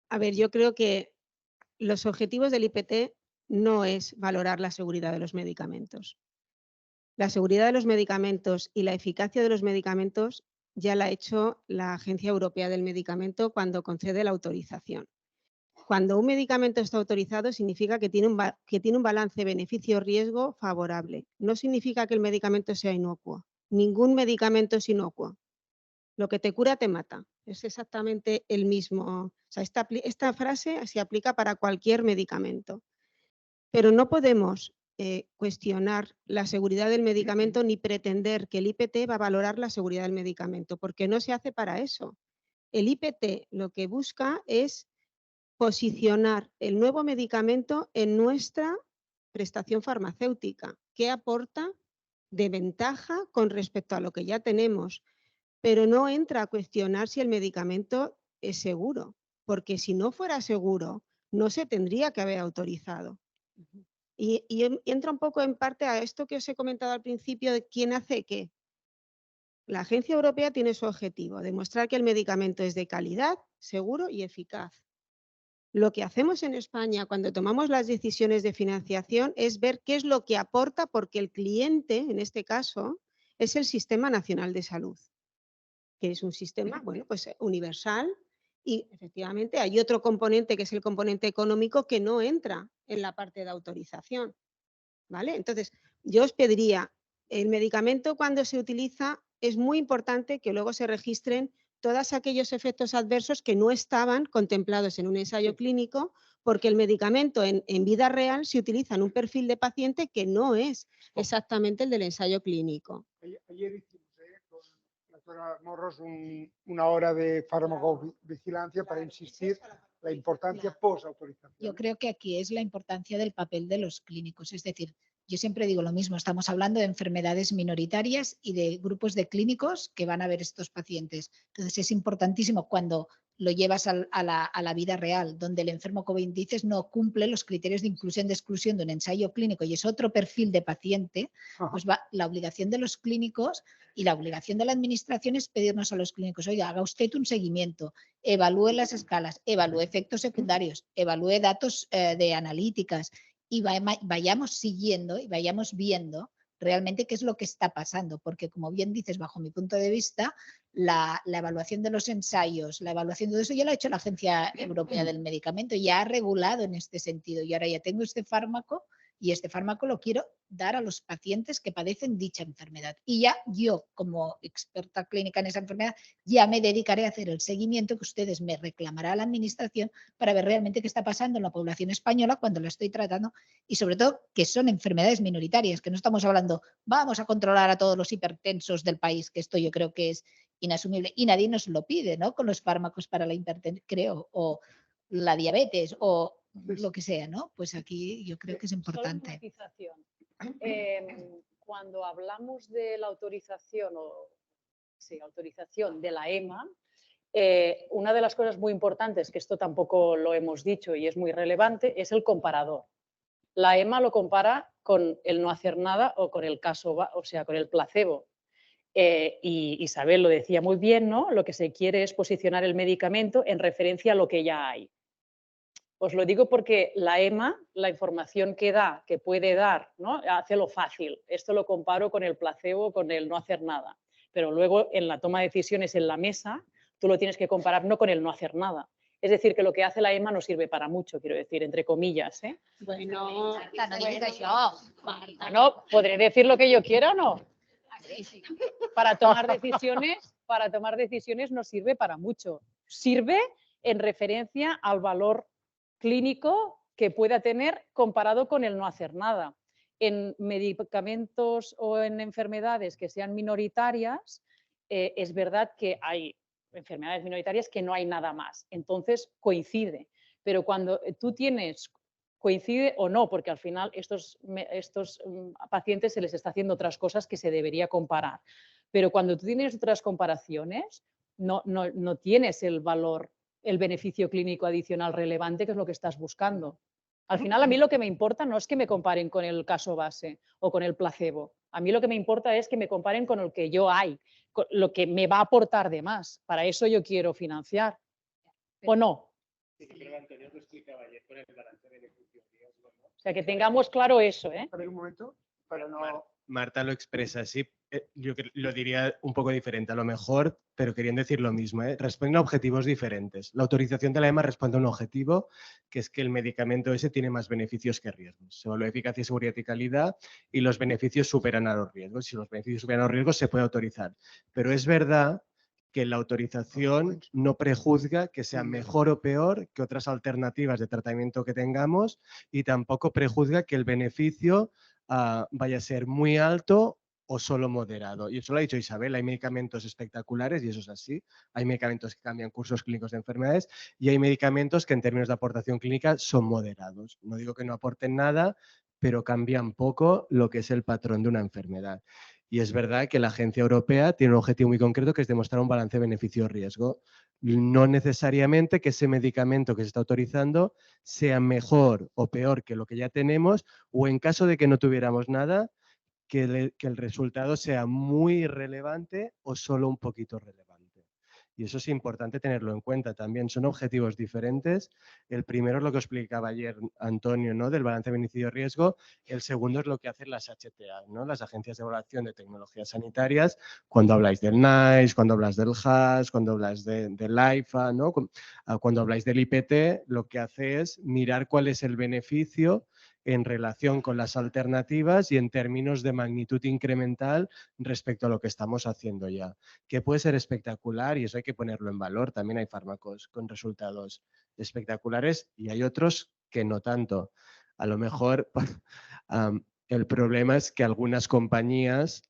a ver, yo creo que los objetivos del IPT no es valorar la seguridad de los medicamentos. La seguridad de los medicamentos y la eficacia de los medicamentos ya la ha hecho la Agencia Europea del Medicamento cuando concede la autorización. Cuando un medicamento está autorizado significa que tiene un balance beneficio-riesgo favorable. No significa que el medicamento sea inocuo. Ningún medicamento es inocuo. Lo que te cura te mata. Es exactamente el mismo. O sea, esta frase se aplica para cualquier medicamento. Pero no podemos cuestionar la seguridad del medicamento ni pretender que el IPT va a valorar la seguridad del medicamento, porque no se hace para eso. El IPT lo que busca es posicionar el nuevo medicamento en nuestra prestación farmacéutica. ¿Qué aporta de ventaja con respecto a lo que ya tenemos? Pero no entra a cuestionar si el medicamento es seguro, porque si no fuera seguro, no se tendría que haber autorizado. Y entra un poco en parte a esto que os he comentado al principio de quién hace qué. La Agencia Europea tiene su objetivo, demostrar que el medicamento es de calidad, seguro y eficaz. Lo que hacemos en España cuando tomamos las decisiones de financiación es ver qué es lo que aporta, porque el cliente, en este caso, es el Sistema Nacional de Salud, que es un sistema, bueno, pues universal, y efectivamente hay otro componente que es el componente económico que no entra en la parte de autorización, ¿vale? Entonces, yo os pediría, el medicamento cuando se utiliza es muy importante que luego se registren todos aquellos efectos adversos que no estaban contemplados en un ensayo clínico, porque el medicamento en vida real se utiliza en un perfil de paciente que no es exactamente el del ensayo clínico. Ayer hicimos con la doctora Morros una hora de farmacovigilancia para insistir la importancia post-autorización. Yo creo que aquí es la importancia del papel de los clínicos, es decir, yo siempre digo lo mismo, estamos hablando de enfermedades minoritarias y de grupos de clínicos que van a ver estos pacientes. Entonces es importantísimo cuando lo llevas a la vida real, donde el enfermo, como bien dices, no cumple los criterios de inclusión de exclusión de un ensayo clínico y es otro perfil de paciente, pues la obligación de los clínicos y la obligación de la administración es pedirnos a los clínicos, oiga, haga usted un seguimiento, evalúe las escalas, evalúe efectos secundarios, evalúe datos de analíticas, y vayamos siguiendo y vayamos viendo realmente qué es lo que está pasando, porque como bien dices, bajo mi punto de vista, la evaluación de los ensayos, la evaluación de eso ya la ha hecho la Agencia Europea del Medicamento, ya ha regulado en este sentido y ahora ya tengo este fármaco y este fármaco lo quiero dar a los pacientes que padecen dicha enfermedad. Y ya yo, como experta clínica en esa enfermedad, ya me dedicaré a hacer el seguimiento que ustedes me reclamará a la administración para ver realmente qué está pasando en la población española cuando la estoy tratando y sobre todo que son enfermedades minoritarias, que no estamos hablando, vamos a controlar a todos los hipertensos del país, que esto yo creo que es inasumible y nadie nos lo pide, ¿no? Con los fármacos para la hipertensión, creo, o la diabetes o lo que sea, ¿no? Pues aquí yo creo que es importante. Cuando hablamos de la autorización autorización de la EMA, una de las cosas muy importantes, que esto tampoco lo hemos dicho y es muy relevante, es el comparador. La EMA lo compara con el no hacer nada o con el caso, o sea, con el placebo. Y Isabel lo decía muy bien, ¿no? Lo que se quiere es posicionar el medicamento en referencia a lo que ya hay. Os lo digo porque la EMA, la información que da, que puede dar, ¿no? Hace lo fácil. Esto lo comparo con el placebo, con el no hacer nada. Pero luego en la toma de decisiones en la mesa, tú lo tienes que comparar no con el no hacer nada. Es decir, que lo que hace la EMA no sirve para mucho, quiero decir, entre comillas, ¿eh? Bueno, Marta, no digas yo. Marta. No, ¿podré decir lo que yo quiera o no? Para tomar decisiones no sirve para mucho. Sirve en referencia al valor clínico que pueda tener comparado con el no hacer nada. En medicamentos o en enfermedades que sean minoritarias, es verdad que hay enfermedades minoritarias que no hay nada más. Entonces coincide. Pero cuando tú tienes, coincide o no, porque al final estos pacientes se les está haciendo otras cosas que se debería comparar. Pero cuando tú tienes otras comparaciones, no tienes el valor, el beneficio clínico adicional relevante, que es lo que estás buscando. Al final, a mí lo que me importa no es que me comparen con el caso base o con el placebo. A mí lo que me importa es que me comparen con lo que yo hay, con lo que me va a aportar de más. Para eso yo quiero financiar. ¿O no? Sí, pero Antonio lo explicaba ayer con el balance beneficio-riesgo, ¿no? O sea, que tengamos claro eso, ¿eh? A ver, un momento, para no... Marta lo expresa así, yo lo diría un poco diferente a lo mejor, pero querían decir lo mismo, ¿eh? Responden a objetivos diferentes. La autorización de la EMA responde a un objetivo, que es que el medicamento ese tiene más beneficios que riesgos. Se evalúa eficacia, seguridad y calidad y los beneficios superan a los riesgos. Si los beneficios superan a los riesgos, se puede autorizar. Pero es verdad que la autorización no prejuzga que sea mejor o peor que otras alternativas de tratamiento que tengamos y tampoco prejuzga que el beneficio vaya a ser muy alto o solo moderado. Y eso lo ha dicho Isabel, hay medicamentos espectaculares y eso es así. Hay medicamentos que cambian cursos clínicos de enfermedades y hay medicamentos que en términos de aportación clínica son moderados. No digo que no aporten nada, pero cambian poco lo que es el patrón de una enfermedad. Y es verdad que la Agencia Europea tiene un objetivo muy concreto que es demostrar un balance beneficio-riesgo. No necesariamente que ese medicamento que se está autorizando sea mejor o peor que lo que ya tenemos o en caso de que no tuviéramos nada, que el resultado sea muy relevante o solo un poquito relevante. Y eso es importante tenerlo en cuenta también. Son objetivos diferentes. El primero es lo que explicaba ayer Antonio, ¿no? Del balance beneficio-riesgo. El segundo es lo que hacen las HTA, ¿no? Las agencias de evaluación de tecnologías sanitarias. Cuando habláis del NICE, cuando habláis del HAS, cuando habláis del AIFA, ¿no? Cuando habláis del IPT, lo que hace es mirar cuál es el beneficio en relación con las alternativas y en términos de magnitud incremental respecto a lo que estamos haciendo ya, que puede ser espectacular y eso hay que ponerlo en valor. También hay fármacos con resultados espectaculares y hay otros que no tanto. A lo mejor el problema es que algunas compañías,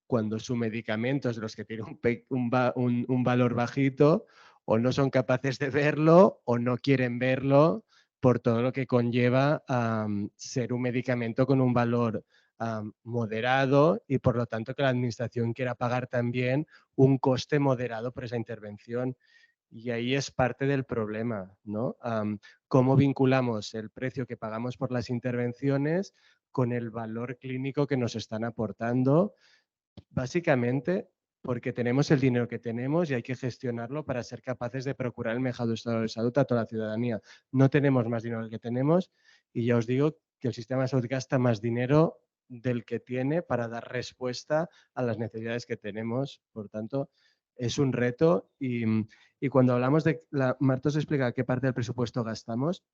cuando su medicamento es de los que tiene un valor bajito, o no son capaces de verlo o no quieren verlo por todo lo que conlleva ser un medicamento con un valor moderado y por lo tanto que la administración quiera pagar también un coste moderado por esa intervención. Y ahí es parte del problema, ¿no? Cómo vinculamos el precio que pagamos por las intervenciones con el valor clínico que nos están aportando, básicamente porque tenemos el dinero que tenemos y hay que gestionarlo para ser capaces de procurar el mejor estado de salud a toda la ciudadanía. No tenemos más dinero del que tenemos y ya os digo que el sistema de salud gasta más dinero del que tiene para dar respuesta a las necesidades que tenemos. Por tanto, es un reto y cuando hablamos de... Marta os explica qué parte del presupuesto gastamos.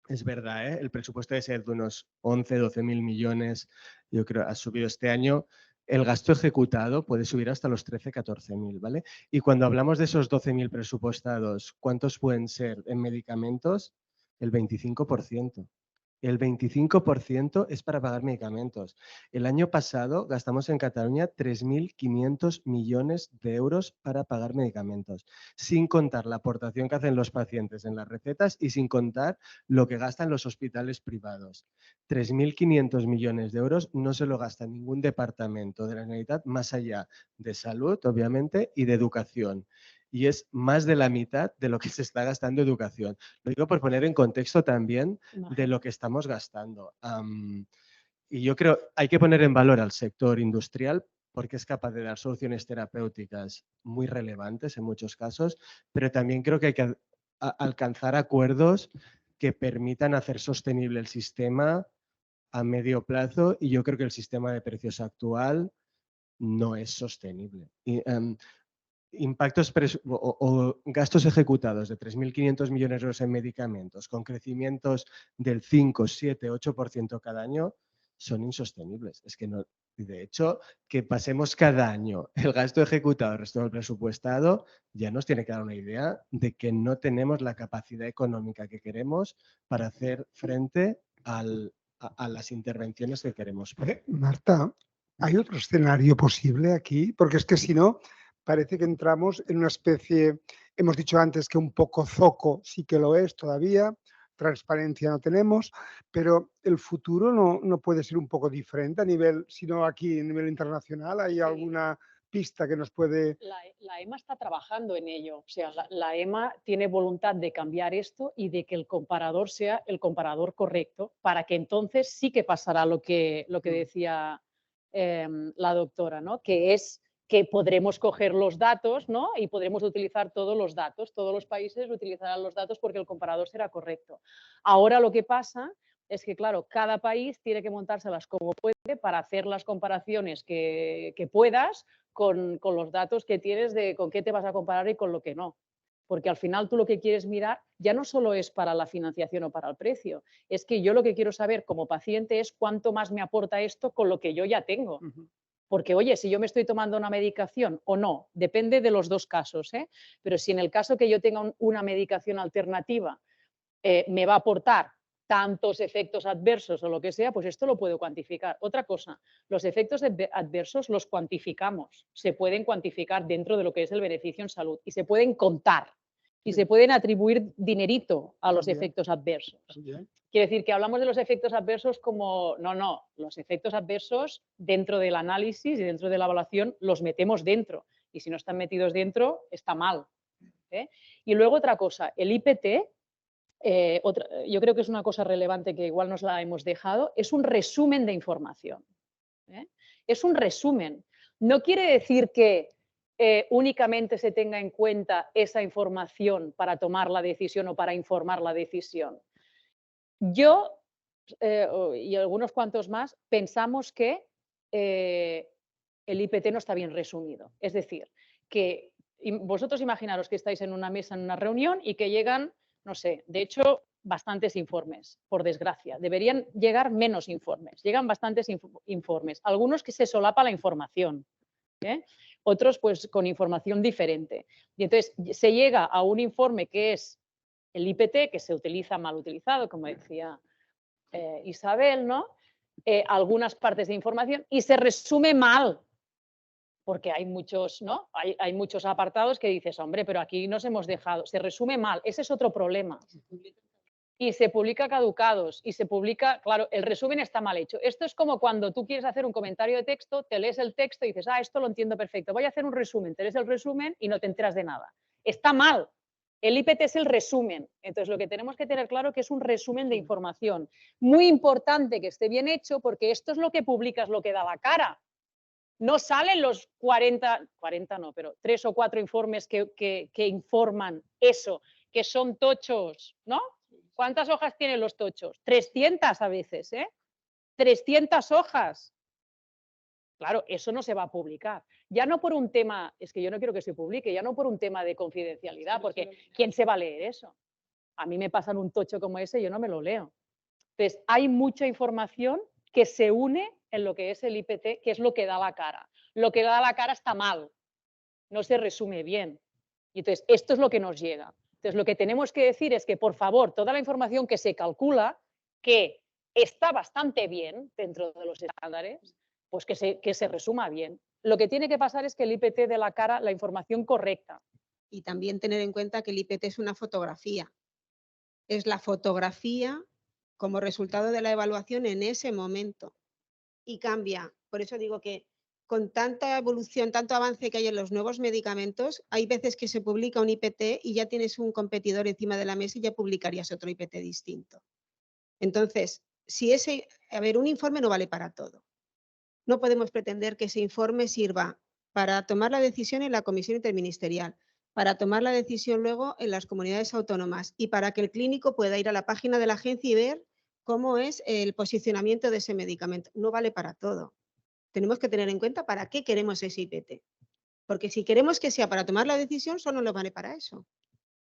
Es verdad, ¿eh? El presupuesto debe ser de unos 11, 12.000 millones, yo creo, ha subido este año. El gasto ejecutado puede subir hasta los 13, 14.000, ¿vale? Y cuando hablamos de esos 12.000 presupuestados, ¿cuántos pueden ser en medicamentos? El 25%. El 25% es para pagar medicamentos. El año pasado gastamos en Cataluña 3.500 millones de euros para pagar medicamentos, sin contar la aportación que hacen los pacientes en las recetas y sin contar lo que gastan los hospitales privados. 3.500 millones de euros no se lo gasta ningún departamento de la Generalitat, más allá de salud, obviamente, y de educación. Y es más de la mitad de lo que se está gastando en educación. Lo digo por poner en contexto también de lo que estamos gastando. Y yo creo hay que poner en valor al sector industrial porque es capaz de dar soluciones terapéuticas muy relevantes en muchos casos, pero también creo que hay que alcanzar acuerdos que permitan hacer sostenible el sistema a medio plazo y yo creo que el sistema de precios actual no es sostenible. Impactos o gastos ejecutados de 3.500 millones de euros en medicamentos con crecimientos del 5, 7, 8% cada año son insostenibles. Es que no, Y de hecho, que pasemos cada año el gasto ejecutado respecto al presupuestado ya nos tiene que dar una idea de que no tenemos la capacidad económica que queremos para hacer frente a las intervenciones que queremos. Marta, ¿hay otro escenario posible aquí? Porque es que si no, parece que entramos en una especie, hemos dicho antes que un poco zoco sí que lo es todavía, transparencia no tenemos, pero el futuro no puede ser un poco diferente a nivel, sino aquí a nivel internacional. ¿Hay alguna pista que nos puede...? La EMA está trabajando en ello. O sea, la EMA tiene voluntad de cambiar esto y de que el comparador sea el comparador correcto, para que entonces sí que pasará lo que decía la doctora, ¿no? Que es que podremos coger los datos, ¿no? Y podremos utilizar todos los datos. Todos los países utilizarán los datos porque el comparador será correcto. Ahora lo que pasa es que, claro, cada país tiene que montárselas como puede para hacer las comparaciones que puedas con los datos que tienes de con qué te vas a comparar y con lo que no. Porque al final tú lo que quieres mirar ya no solo es para la financiación o para el precio, es que yo lo que quiero saber como paciente es cuánto más me aporta esto con lo que yo ya tengo. Porque, oye, si yo me estoy tomando una medicación o no, depende de los dos casos, ¿eh? Pero si en el caso que yo tenga una medicación alternativa me va a aportar tantos efectos adversos o lo que sea, pues esto lo puedo cuantificar. Otra cosa, los efectos adversos los cuantificamos, se pueden cuantificar dentro de lo que es el beneficio en salud y se pueden contar y se pueden atribuir dinerito a los efectos adversos. Quiere decir que hablamos de los efectos adversos como, no, los efectos adversos dentro del análisis y dentro de la evaluación los metemos dentro y si no están metidos dentro está mal. Y luego otra cosa, el IPT, yo creo que es una cosa relevante que igual nos la hemos dejado, es un resumen de información. Es un resumen. No quiere decir que únicamente se tenga en cuenta esa información para tomar la decisión o para informar la decisión. Yo y algunos cuantos más pensamos que el IPT no está bien resumido. Es decir, que vosotros imaginaros que estáis en una mesa, en una reunión y que llegan, no sé, de hecho, bastantes informes, por desgracia. Deberían llegar menos informes. Llegan bastantes informes. Algunos que se solapa la información. Otros, pues, con información diferente. Y entonces se llega a un informe que es el IPT, que se utiliza mal utilizado, como decía Isabel, ¿no? Algunas partes de información y se resume mal. Porque hay muchos, ¿no? Hay muchos apartados que dices, hombre, pero aquí nos hemos dejado, se resume mal, ese es otro problema. Y se publica caducados y se publica, claro, el resumen está mal hecho. Esto es como cuando tú quieres hacer un comentario de texto, te lees el texto y dices, esto lo entiendo perfecto, voy a hacer un resumen, te lees el resumen y no te enteras de nada. Está mal. El IPT es el resumen. Entonces, lo que tenemos que tener claro es que es un resumen de información. Muy importante que esté bien hecho porque esto es lo que publicas, lo que da la cara. No salen los 40 no, pero 3 o 4 informes que informan eso, que son tochos, ¿no? ¿Cuántas hojas tienen los tochos? 300 a veces, 300 hojas. Claro, eso no se va a publicar. Ya no por un tema, es que yo no quiero que se publique, ya no por un tema de confidencialidad, porque ¿quién se va a leer eso? A mí me pasan un tocho como ese y yo no me lo leo. Entonces, hay mucha información que se une en lo que es el IPT, que es lo que da la cara. Lo que da la cara está mal, no se resume bien. Y entonces, esto es lo que nos llega. Entonces, lo que tenemos que decir es que, por favor, toda la información que se calcula, que está bastante bien dentro de los estándares, pues que se resuma bien. Lo que tiene que pasar es que el IPT dé la cara la información correcta. Y también tener en cuenta que el IPT es una fotografía. Es la fotografía como resultado de la evaluación en ese momento. Y cambia. Por eso digo que con tanta evolución, tanto avance que hay en los nuevos medicamentos, hay veces que se publica un IPT y ya tienes un competidor encima de la mesa y ya publicarías otro IPT distinto. Entonces, un informe no vale para todo. No podemos pretender que ese informe sirva para tomar la decisión en la comisión interministerial, para tomar la decisión luego en las comunidades autónomas y para que el clínico pueda ir a la página de la agencia y ver cómo es el posicionamiento de ese medicamento. No vale para todo. Tenemos que tener en cuenta para qué queremos ese IPT. Porque si queremos que sea para tomar la decisión, solo nos vale para eso.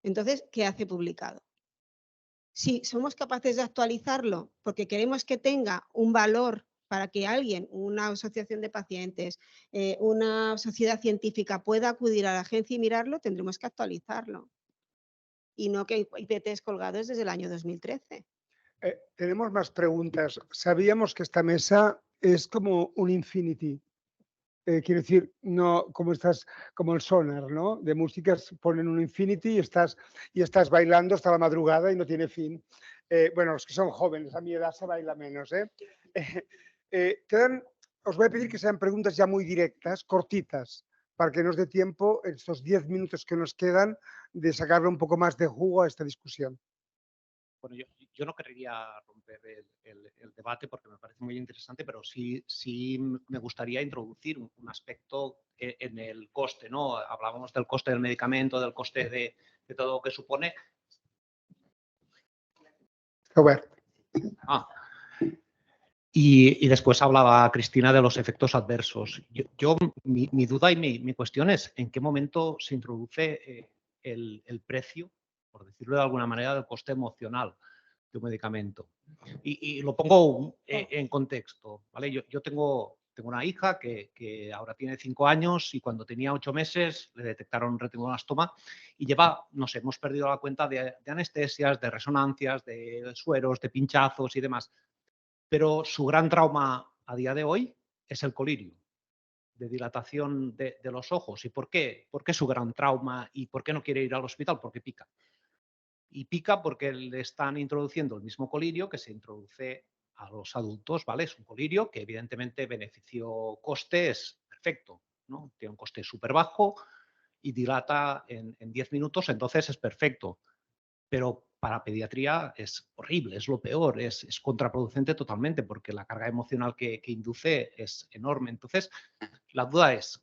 Entonces, ¿qué hace publicado? Si somos capaces de actualizarlo porque queremos que tenga un valor para que alguien, una asociación de pacientes, una sociedad científica pueda acudir a la agencia y mirarlo, tendremos que actualizarlo. Y no que hay IPTs colgados desde el año 2013. Tenemos más preguntas. Sabíamos que esta mesa es como un infinity. Quiero decir, no como el sonar, ¿no? De músicas ponen un infinity y estás bailando hasta la madrugada y no tiene fin. Bueno, los que son jóvenes, a mi edad se baila menos, ¿eh? Os voy a pedir que sean preguntas ya muy directas, cortitas, para que nos dé tiempo, en estos 10 minutos que nos quedan, de sacarle un poco más de jugo a esta discusión. Bueno, yo no querría romper el debate porque me parece muy interesante, pero sí me gustaría introducir un aspecto en el coste, ¿no? Hablábamos del coste del medicamento, del coste de todo lo que supone. Robert. Y después hablaba Cristina de los efectos adversos. Mi duda y mi cuestión es ¿en qué momento se introduce el precio, por decirlo de alguna manera, del coste emocional de un medicamento? Y lo pongo en contexto, ¿vale? Yo tengo una hija que ahora tiene 5 años y cuando tenía 8 meses le detectaron un retinoblastoma y lleva, no sé, hemos perdido la cuenta de anestesias, de resonancias, de sueros, de pinchazos y demás. Pero su gran trauma a día de hoy es el colirio, de dilatación de los ojos. ¿Y por qué? ¿Por qué su gran trauma y por qué no quiere ir al hospital? Porque pica. Y pica porque le están introduciendo el mismo colirio que se introduce a los adultos, ¿vale? Es un colirio que evidentemente beneficio-coste es perfecto, ¿no? Tiene un coste súper bajo y dilata en 10 minutos, entonces es perfecto. Pero para pediatría es horrible, es lo peor, es contraproducente totalmente porque la carga emocional que induce es enorme. Entonces, la duda es,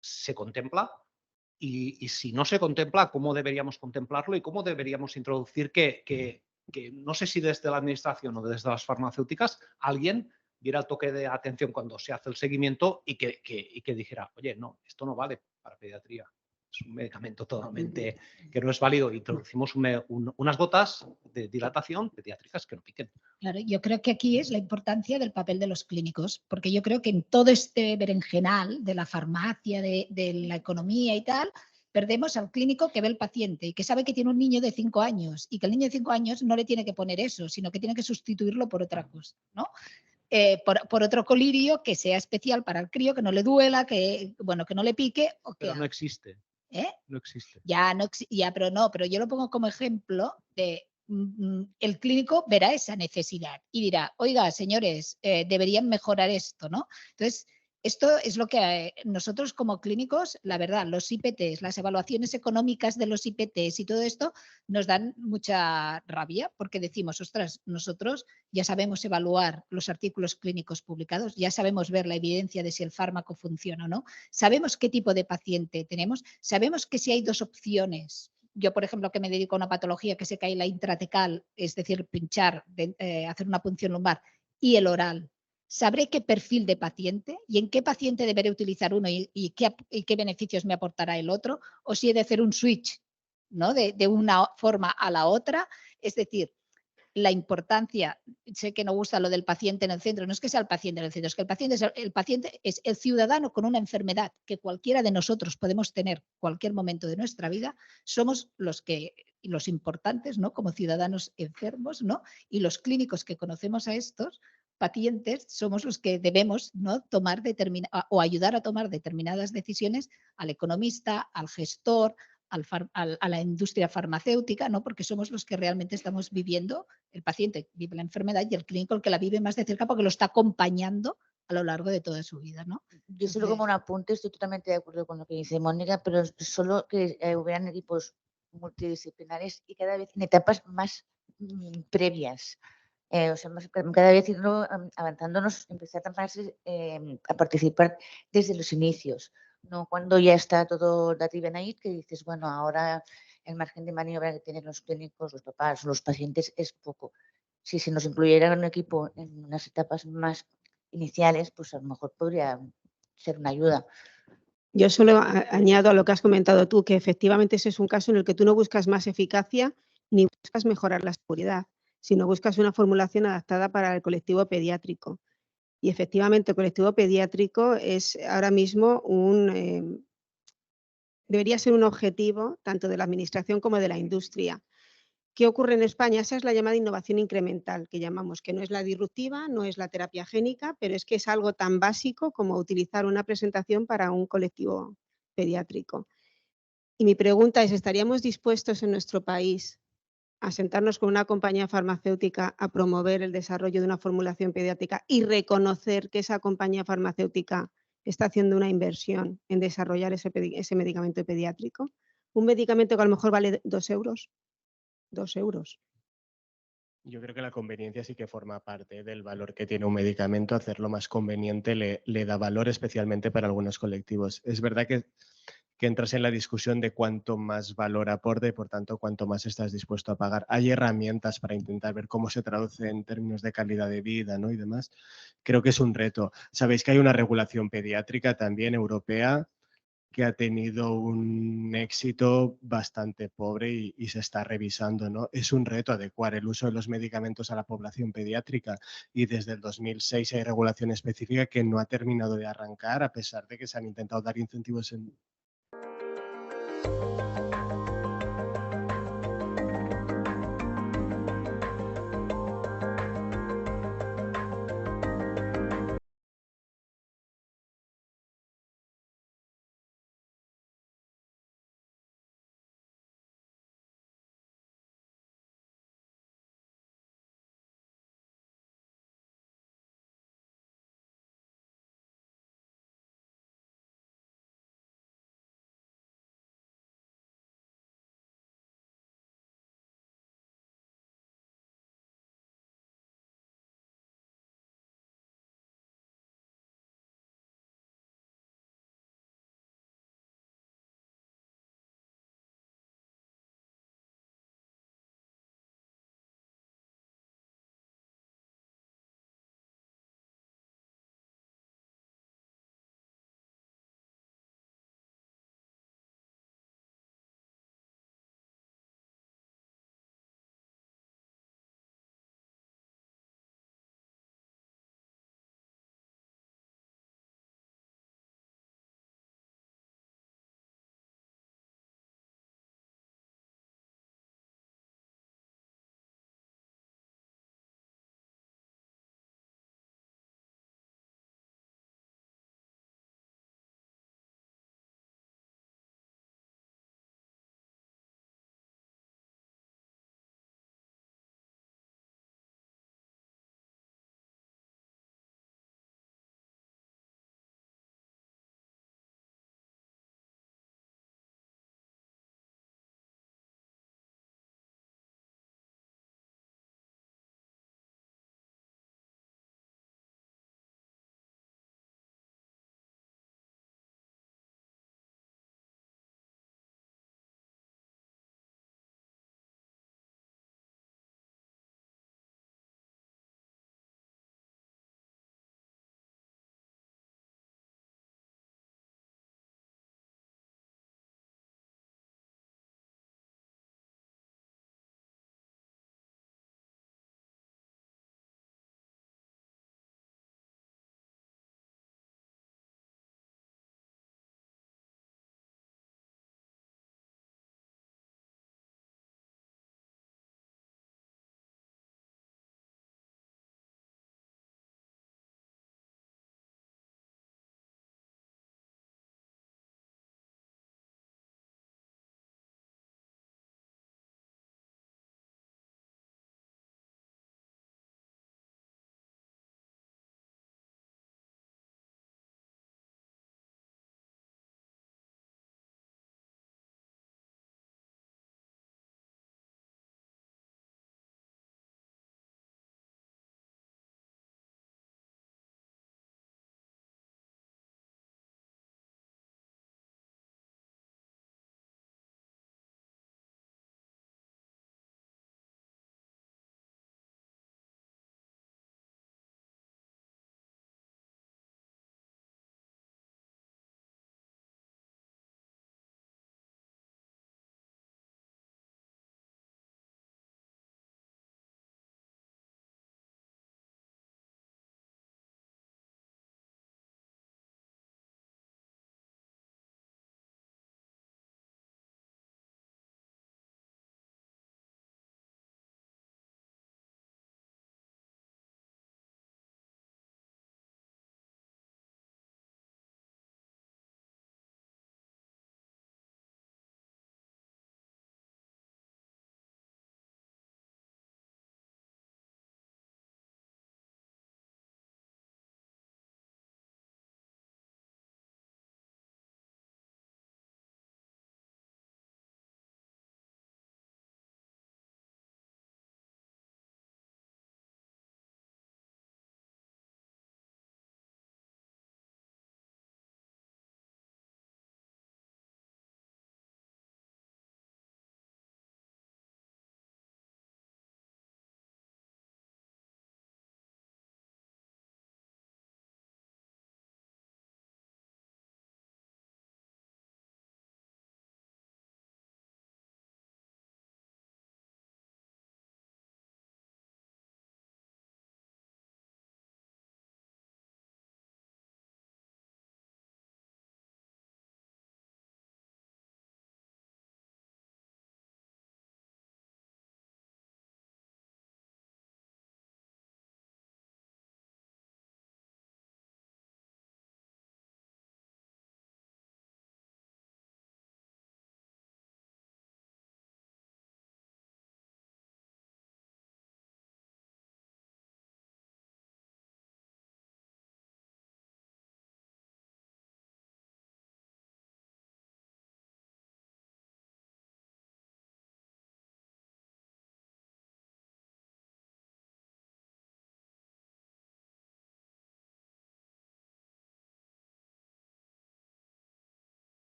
¿se contempla? Y si no se contempla, ¿cómo deberíamos contemplarlo y cómo deberíamos introducir que no sé si desde la administración o desde las farmacéuticas, alguien diera el toque de atención cuando se hace el seguimiento y que dijera, oye, no, esto no vale para pediatría. Es un medicamento totalmente que no es válido. Introducimos unas gotas de dilatación pediátricas que no piquen. Claro, yo creo que aquí es la importancia del papel de los clínicos, porque yo creo que en todo este berenjenal de la farmacia, de la economía y tal, perdemos al clínico que ve el paciente y que sabe que tiene un niño de 5 años y que el niño de 5 años no le tiene que poner eso, sino que tiene que sustituirlo por otra cosa, ¿no? Por otro colirio que sea especial para el crío, que no le duela, que no le pique. Pero no existe. No existe. Pero yo lo pongo como ejemplo de el clínico verá esa necesidad y dirá, oiga, señores, deberían mejorar esto, ¿no? Entonces, esto es lo que nosotros como clínicos, la verdad, los IPTs, las evaluaciones económicas de los IPTs y todo esto nos dan mucha rabia porque decimos, ostras, nosotros ya sabemos evaluar los artículos clínicos publicados, ya sabemos ver la evidencia de si el fármaco funciona o no, sabemos qué tipo de paciente tenemos, sabemos que si hay 2 opciones. Yo, por ejemplo, que me dedico a una patología que se cae la intratecal, es decir, pinchar, hacer una punción lumbar, y el oral. Sabré qué perfil de paciente y en qué paciente deberé utilizar uno y qué beneficios me aportará el otro, o si he de hacer un switch, ¿no? de una forma a la otra. Es decir, la importancia, sé que no gusta lo del paciente en el centro, no es que sea el paciente en el centro, es que el paciente es el ciudadano con una enfermedad que cualquiera de nosotros podemos tener cualquier momento de nuestra vida, somos los importantes, ¿no? Como ciudadanos enfermos, ¿no? Y los clínicos que conocemos a estos pacientes somos los que debemos, ¿no? tomar o ayudar a tomar determinadas decisiones al economista, al gestor, a la industria farmacéutica, ¿no? Porque somos los que realmente estamos viviendo, el paciente vive la enfermedad y el clínico el que la vive más de cerca porque lo está acompañando a lo largo de toda su vida, ¿no? Yo solo como un apunte, estoy totalmente de acuerdo con lo que dice Mónica, pero solo que hubieran equipos multidisciplinares y cada vez en etapas más previas. O sea, cada vez irlo avanzándonos, empezar a participar desde los inicios, no cuando ya está todo la ahí, que dices, bueno, ahora el margen de maniobra que tienen los clínicos, los papás, los pacientes es poco. Si se nos incluyera un equipo en unas etapas más iniciales, pues a lo mejor podría ser una ayuda. Yo solo añado a lo que has comentado tú, que efectivamente ese es un caso en el que tú no buscas más eficacia ni buscas mejorar la seguridad, sino buscas una formulación adaptada para el colectivo pediátrico. Y efectivamente el colectivo pediátrico es ahora mismo debería ser un objetivo tanto de la administración como de la industria. ¿Qué ocurre en España? Esa es la llamada innovación incremental, que llamamos, que no es la disruptiva, no es la terapia génica, pero es que es algo tan básico como utilizar una presentación para un colectivo pediátrico. Y mi pregunta es, ¿estaríamos dispuestos en nuestro país a sentarnos con una compañía farmacéutica a promover el desarrollo de una formulación pediátrica y reconocer que esa compañía farmacéutica está haciendo una inversión en desarrollar ese medicamento pediátrico? Un medicamento que a lo mejor vale 2 euros. 2 euros. Yo creo que la conveniencia sí que forma parte del valor que tiene un medicamento. Hacerlo más conveniente le da valor, especialmente para algunos colectivos. Es verdad que entras en la discusión de cuánto más valor aporta y, por tanto, cuánto más estás dispuesto a pagar. Hay herramientas para intentar ver cómo se traduce en términos de calidad de vida, ¿no? Y demás. Creo que es un reto. Sabéis que hay una regulación pediátrica también europea que ha tenido un éxito bastante pobre y se está revisando, ¿no? Es un reto adecuar el uso de los medicamentos a la población pediátrica y desde el 2006 hay regulación específica que no ha terminado de arrancar a pesar de que se han intentado dar incentivos en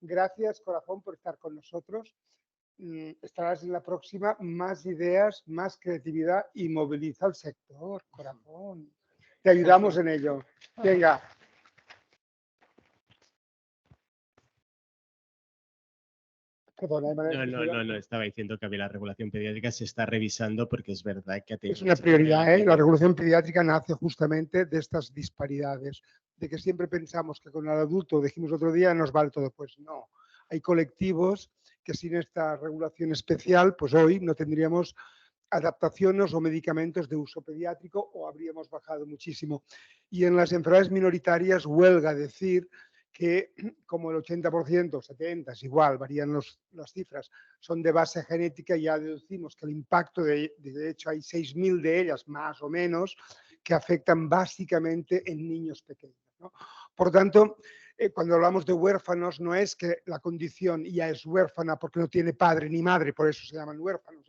Gracias, corazón, por estar con nosotros. Estarás en la próxima. Más ideas, más creatividad y moviliza al sector, corazón. Te ayudamos en ello. Venga. Perdona, No, estaba diciendo que la regulación pediátrica se está revisando porque es verdad que ha tenido... Es una prioridad, ¿eh? La regulación pediátrica nace justamente de estas disparidades, de que siempre pensamos que con el adulto, dijimos otro día, nos vale todo. Pues no, hay colectivos que sin esta regulación especial, pues hoy no tendríamos adaptaciones o medicamentos de uso pediátrico o habríamos bajado muchísimo. Y en las enfermedades minoritarias, huelga decir que como el 80%, 70%, es igual, varían las cifras, son de base genética, ya deducimos que el impacto, de hecho hay 6.000 de ellas más o menos, que afectan básicamente en niños pequeños, ¿no? Por tanto, cuando hablamos de huérfanos, no es que la condición ya es huérfana porque no tiene padre ni madre, por eso se llaman huérfanos,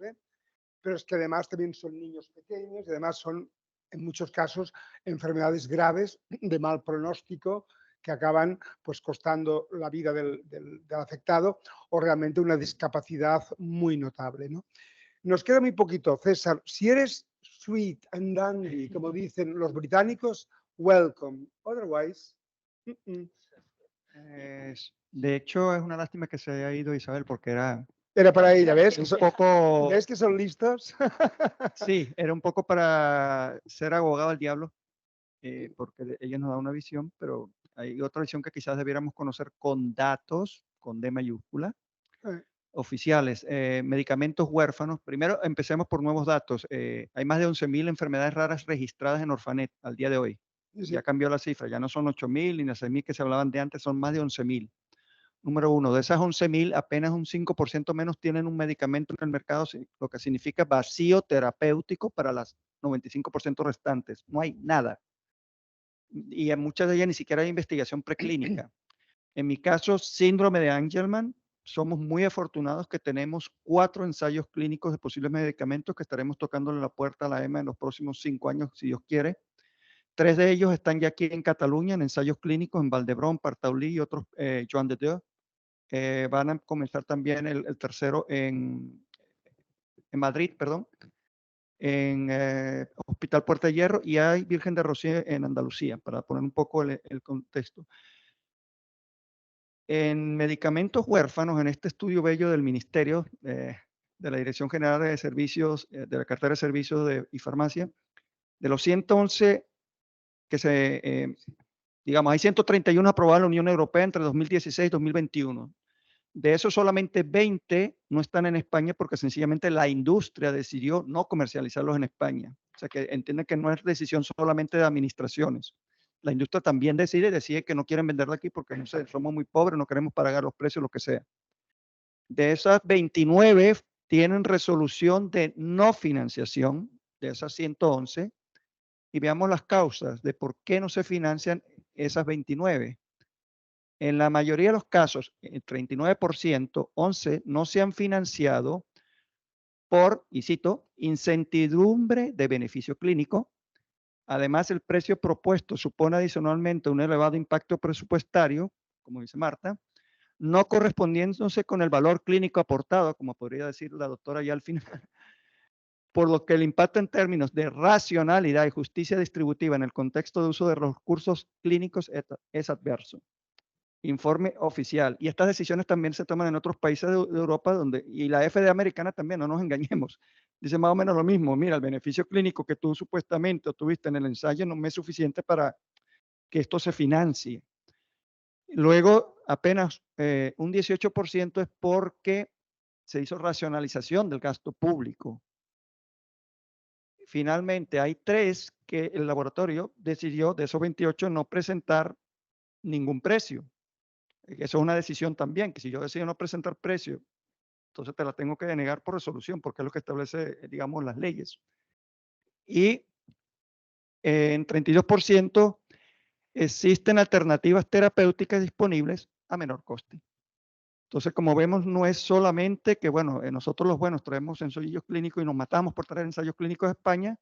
pero es que además también son niños pequeños y además son, en muchos casos, enfermedades graves de mal pronóstico que acaban pues costando la vida del afectado o realmente una discapacidad muy notable, ¿no? Nos queda muy poquito, César. Si eres sweet and dandy, como dicen los británicos, welcome. Otherwise... De hecho, es una lástima que se haya ido Isabel porque era para ella, ¿ves? Un poco... ¿Ves que son listos? Sí, era un poco para ser abogado del diablo, porque ella nos da una visión, pero hay otra visión que quizás debiéramos conocer con datos, con D mayúscula, oficiales. Medicamentos huérfanos. Primero, empecemos por nuevos datos. Hay más de 11.000 enfermedades raras registradas en Orfanet al día de hoy. Sí. Ya cambió la cifra, ya no son 8.000 ni las 6.000 que se hablaban de antes, son más de 11.000. Número uno, de esas 11.000, apenas un 5% menos tienen un medicamento en el mercado, lo que significa vacío terapéutico para las 95% restantes. No hay nada. Y en muchas de ellas ni siquiera hay investigación preclínica. En mi caso, síndrome de Angelman, somos muy afortunados que tenemos 4 ensayos clínicos de posibles medicamentos que estaremos tocándole la puerta a la EMA en los próximos 5 años, si Dios quiere. 3 de ellos están ya aquí en Cataluña, en ensayos clínicos, en Valdebrón, Partaulí y otros, Joan de Dieu. Van a comenzar también el tercero en Madrid, perdón, en Hospital Puerta de Hierro, y hay Virgen de Rocío en Andalucía, para poner un poco el contexto. En medicamentos huérfanos, en este estudio bello del Ministerio de la Dirección General de Servicios, de la Cartera de Servicios y Farmacia, de los 111 que digamos, hay 131 aprobados en la Unión Europea entre 2016 y 2021. De esos solamente 20 no están en España porque sencillamente la industria decidió no comercializarlos en España. O sea que entienden que no es decisión solamente de administraciones. La industria también decide que no quieren venderla aquí porque no sé, somos muy pobres, no queremos pagar los precios, lo que sea. De esas 29 tienen resolución de no financiación, de esas 111, y veamos las causas de por qué no se financian esas 29. En la mayoría de los casos, el 39%, 11 no se han financiado por, y cito, incertidumbre de beneficio clínico. Además, el precio propuesto supone adicionalmente un elevado impacto presupuestario, como dice Marta, no correspondiéndose con el valor clínico aportado, como podría decir la doctora ya al final, por lo que el impacto en términos de racionalidad y justicia distributiva en el contexto de uso de los recursos clínicos es adverso. Informe oficial. Y estas decisiones también se toman en otros países de Europa y la FDA americana también, no nos engañemos. Dice más o menos lo mismo. Mira, el beneficio clínico que tú supuestamente obtuviste en el ensayo no me es suficiente para que esto se financie. Luego, apenas un 18% es porque se hizo racionalización del gasto público. Finalmente, hay 3 que el laboratorio decidió, de esos 28, no presentar ningún precio. Eso es una decisión también, que si yo decido no presentar precio, entonces te la tengo que denegar por resolución, porque es lo que establece, digamos, las leyes. Y en 32% existen alternativas terapéuticas disponibles a menor coste. Entonces, como vemos, no es solamente que, bueno, nosotros los buenos traemos ensayos clínicos y nos matamos por traer ensayos clínicos a España,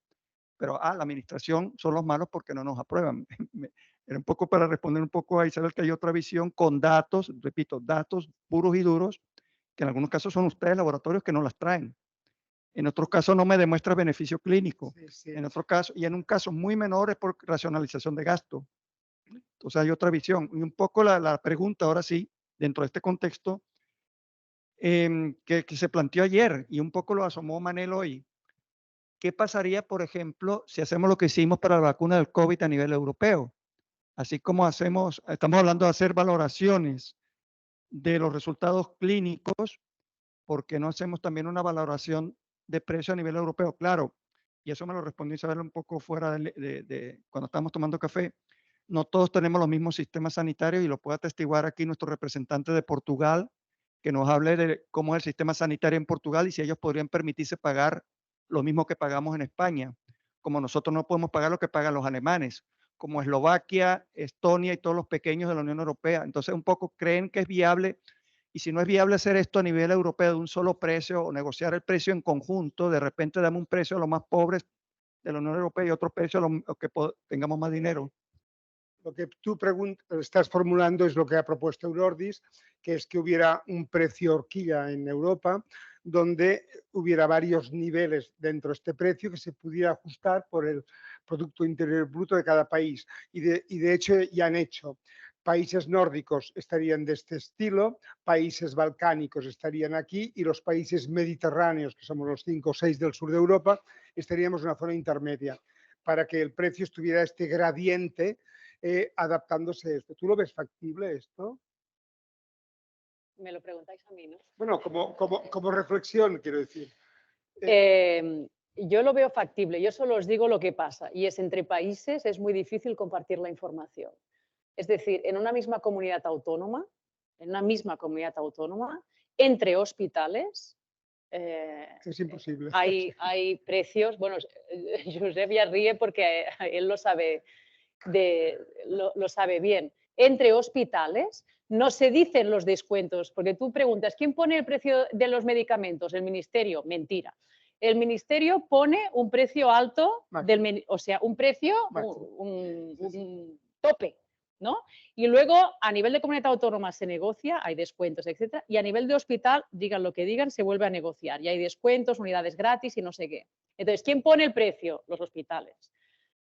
pero la administración son los malos porque no nos aprueban. Era un poco para responder un poco a Isabel, que hay otra visión con datos, repito, datos puros y duros, que en algunos casos son ustedes laboratorios que no las traen. En otros casos no me demuestra beneficio clínico. En otro caso, y en un caso muy menor es por racionalización de gasto. Entonces hay otra visión. Y un poco la pregunta, ahora sí, dentro de este contexto, que se planteó ayer y un poco lo asomó Manel hoy. ¿Qué pasaría, por ejemplo, si hacemos lo que hicimos para la vacuna del COVID a nivel europeo? Así como estamos hablando de hacer valoraciones de los resultados clínicos, ¿por qué no hacemos también una valoración de precio a nivel europeo? Claro, y eso me lo respondió Isabel un poco fuera de cuando estábamos tomando café. No todos tenemos los mismos sistemas sanitarios y lo puede atestiguar aquí nuestro representante de Portugal, que nos hable de cómo es el sistema sanitario en Portugal y si ellos podrían permitirse pagar lo mismo que pagamos en España, como nosotros no podemos pagar lo que pagan los alemanes, como Eslovaquia, Estonia y todos los pequeños de la Unión Europea. Entonces, un poco creen que es viable, y si no es viable hacer esto a nivel europeo de un solo precio o negociar el precio en conjunto, de repente damos un precio a los más pobres de la Unión Europea y otro precio a los que tengamos más dinero. Lo que tú estás formulando es lo que ha propuesto Eurordis, que es que hubiera un precio horquilla en Europa, donde hubiera varios niveles dentro de este precio que se pudiera ajustar por el Producto Interior Bruto de cada país. Y de hecho ya han hecho. Países nórdicos estarían de este estilo, países balcánicos estarían aquí y los países mediterráneos, que somos los 5 o 6 del sur de Europa, estaríamos en una zona intermedia, para que el precio estuviera este gradiente adaptándose a esto. ¿Tú lo ves factible esto? Me lo preguntáis a mí, ¿no? Bueno, como reflexión, quiero decir. Yo lo veo factible. Yo solo os digo lo que pasa. Y es entre países es muy difícil compartir la información. Es decir, en una misma comunidad autónoma, entre hospitales, es imposible. Hay precios. Bueno, Josep ya ríe porque él lo sabe. Lo sabe bien. Entre hospitales no se dicen los descuentos, porque tú preguntas, ¿quién pone el precio de los medicamentos? El ministerio. Mentira. El ministerio pone un precio alto, o sea, un precio, un tope, ¿no? Y luego a nivel de comunidad autónoma se negocia, hay descuentos, etcétera, y a nivel de hospital, digan lo que digan, se vuelve a negociar y hay descuentos, unidades gratis y no sé qué. Entonces, ¿quién pone el precio? Los hospitales.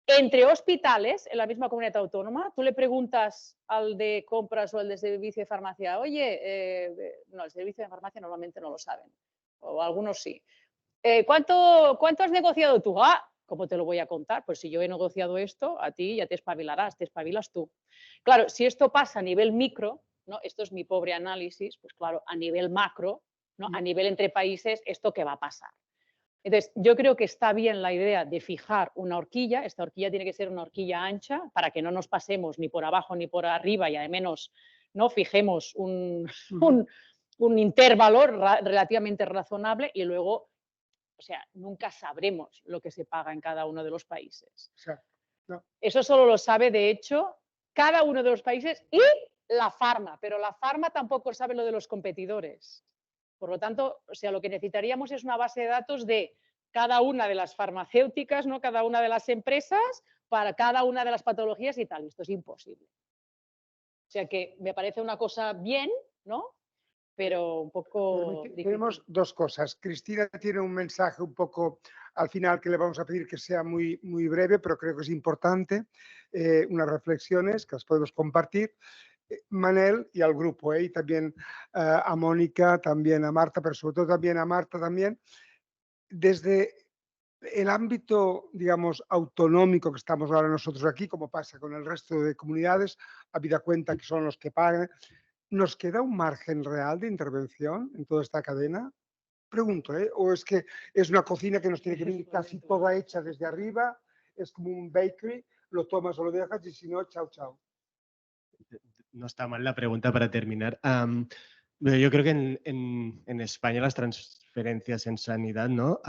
Entre hospitales, en la misma comunidad autónoma, tú le preguntas al de compras o al de servicio de farmacia, oye, no, el servicio de farmacia normalmente no lo saben, o algunos sí. ¿Cuánto has negociado tú? ¿Cómo te lo voy a contar? Pues si yo he negociado esto, a ti ya te espabilarás, te espabilas tú. Claro, si esto pasa a nivel micro, ¿no? Esto es mi pobre análisis, pues claro, a nivel macro, ¿no? A nivel entre países, ¿esto qué va a pasar? Entonces, yo creo que está bien la idea de fijar una horquilla. Esta horquilla tiene que ser una horquilla ancha para que no nos pasemos ni por abajo ni por arriba y además no fijemos un intervalo relativamente razonable y luego, o sea, nunca sabremos lo que se paga en cada uno de los países. No. Eso solo lo sabe, de hecho, cada uno de los países y la farma, pero la farma tampoco sabe lo de los competidores. Por lo tanto, o sea, lo que necesitaríamos es una base de datos de cada una de las farmacéuticas, ¿no? Cada una de las empresas, para cada una de las patologías y tal. Esto es imposible. O sea que me parece una cosa bien, ¿no? Pero un poco difícil. Tenemos dos cosas. Cristina tiene un mensaje un poco al final que le vamos a pedir que sea muy, muy breve, pero creo que es importante. Unas reflexiones que las podemos compartir. Manel y al grupo, y también a Mónica, también a Marta, pero sobre todo también a Marta también. Desde el ámbito, digamos, autonómico que estamos ahora nosotros aquí, como pasa con el resto de comunidades, habida cuenta que son los que pagan, ¿nos queda un margen real de intervención en toda esta cadena? Pregunto, ¿o es que es una cocina que nos tiene que venir casi toda hecha desde arriba? Es como un bakery, lo tomas o lo dejas y si no, chao, chao. No está mal la pregunta para terminar. Yo creo que en España las transferencias en sanidad, ¿no?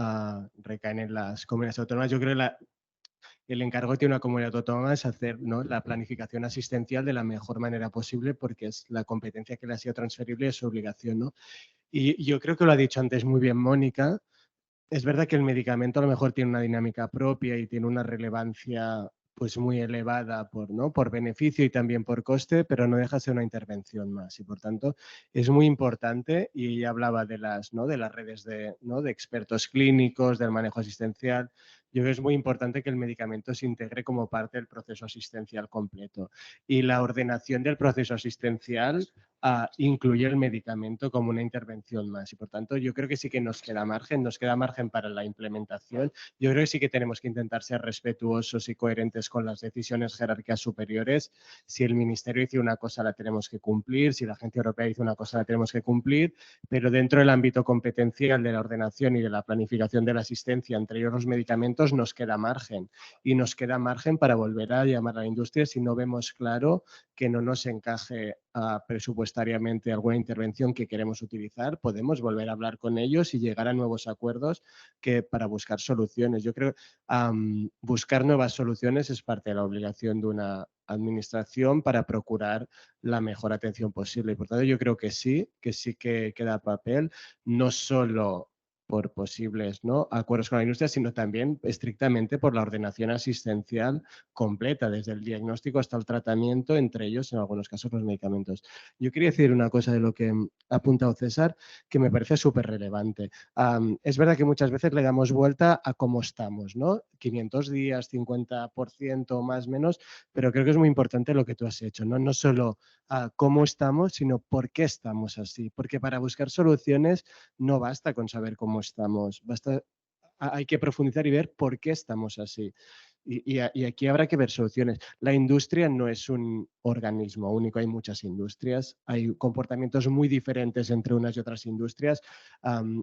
Recaen en las comunidades autónomas. Yo creo que el encargo que tiene una comunidad autónoma es hacer, ¿no? La planificación asistencial de la mejor manera posible porque es la competencia que le ha sido transferible y es su obligación, ¿no? Y yo creo que lo ha dicho antes muy bien Mónica. Es verdad que el medicamento a lo mejor tiene una dinámica propia y tiene una relevancia pues muy elevada por beneficio y también por coste, pero no deja de ser una intervención más. Y por tanto, es muy importante, y ella hablaba de las redes de expertos clínicos, del manejo asistencial. Yo creo que es muy importante que el medicamento se integre como parte del proceso asistencial completo. Y la ordenación del proceso asistencial incluye el medicamento como una intervención más. Y por tanto, yo creo que sí que nos queda margen para la implementación. Yo creo que sí que tenemos que intentar ser respetuosos y coherentes con las decisiones jerárquicas superiores. Si el Ministerio dice una cosa, la tenemos que cumplir. Si la Agencia Europea dice una cosa, la tenemos que cumplir. Pero dentro del ámbito competencial de la ordenación y de la planificación de la asistencia, entre ellos los medicamentos, nos queda margen. Y nos queda margen para volver a llamar a la industria si no vemos claro que no nos encaje presupuestariamente alguna intervención que queremos utilizar. Podemos volver a hablar con ellos y llegar a nuevos acuerdos para buscar soluciones. Yo creo que buscar nuevas soluciones es parte de la obligación de una administración para procurar la mejor atención posible. Y por tanto, yo creo que sí que queda papel, no solo por posibles acuerdos con la industria, sino también estrictamente por la ordenación asistencial completa, desde el diagnóstico hasta el tratamiento, entre ellos, en algunos casos, los medicamentos. Yo quería decir una cosa de lo que ha apuntado César, que me parece súper relevante. Es verdad que muchas veces le damos vuelta a cómo estamos, ¿no? 500 días, 50% más o menos, pero creo que es muy importante lo que tú has hecho, ¿no? No solo cómo estamos, sino por qué estamos así. Porque para buscar soluciones no basta con saber cómo estamos, hay que profundizar y ver por qué estamos así. Y aquí habrá que ver soluciones. La industria no es un organismo único, hay muchas industrias, hay comportamientos muy diferentes entre unas y otras industrias.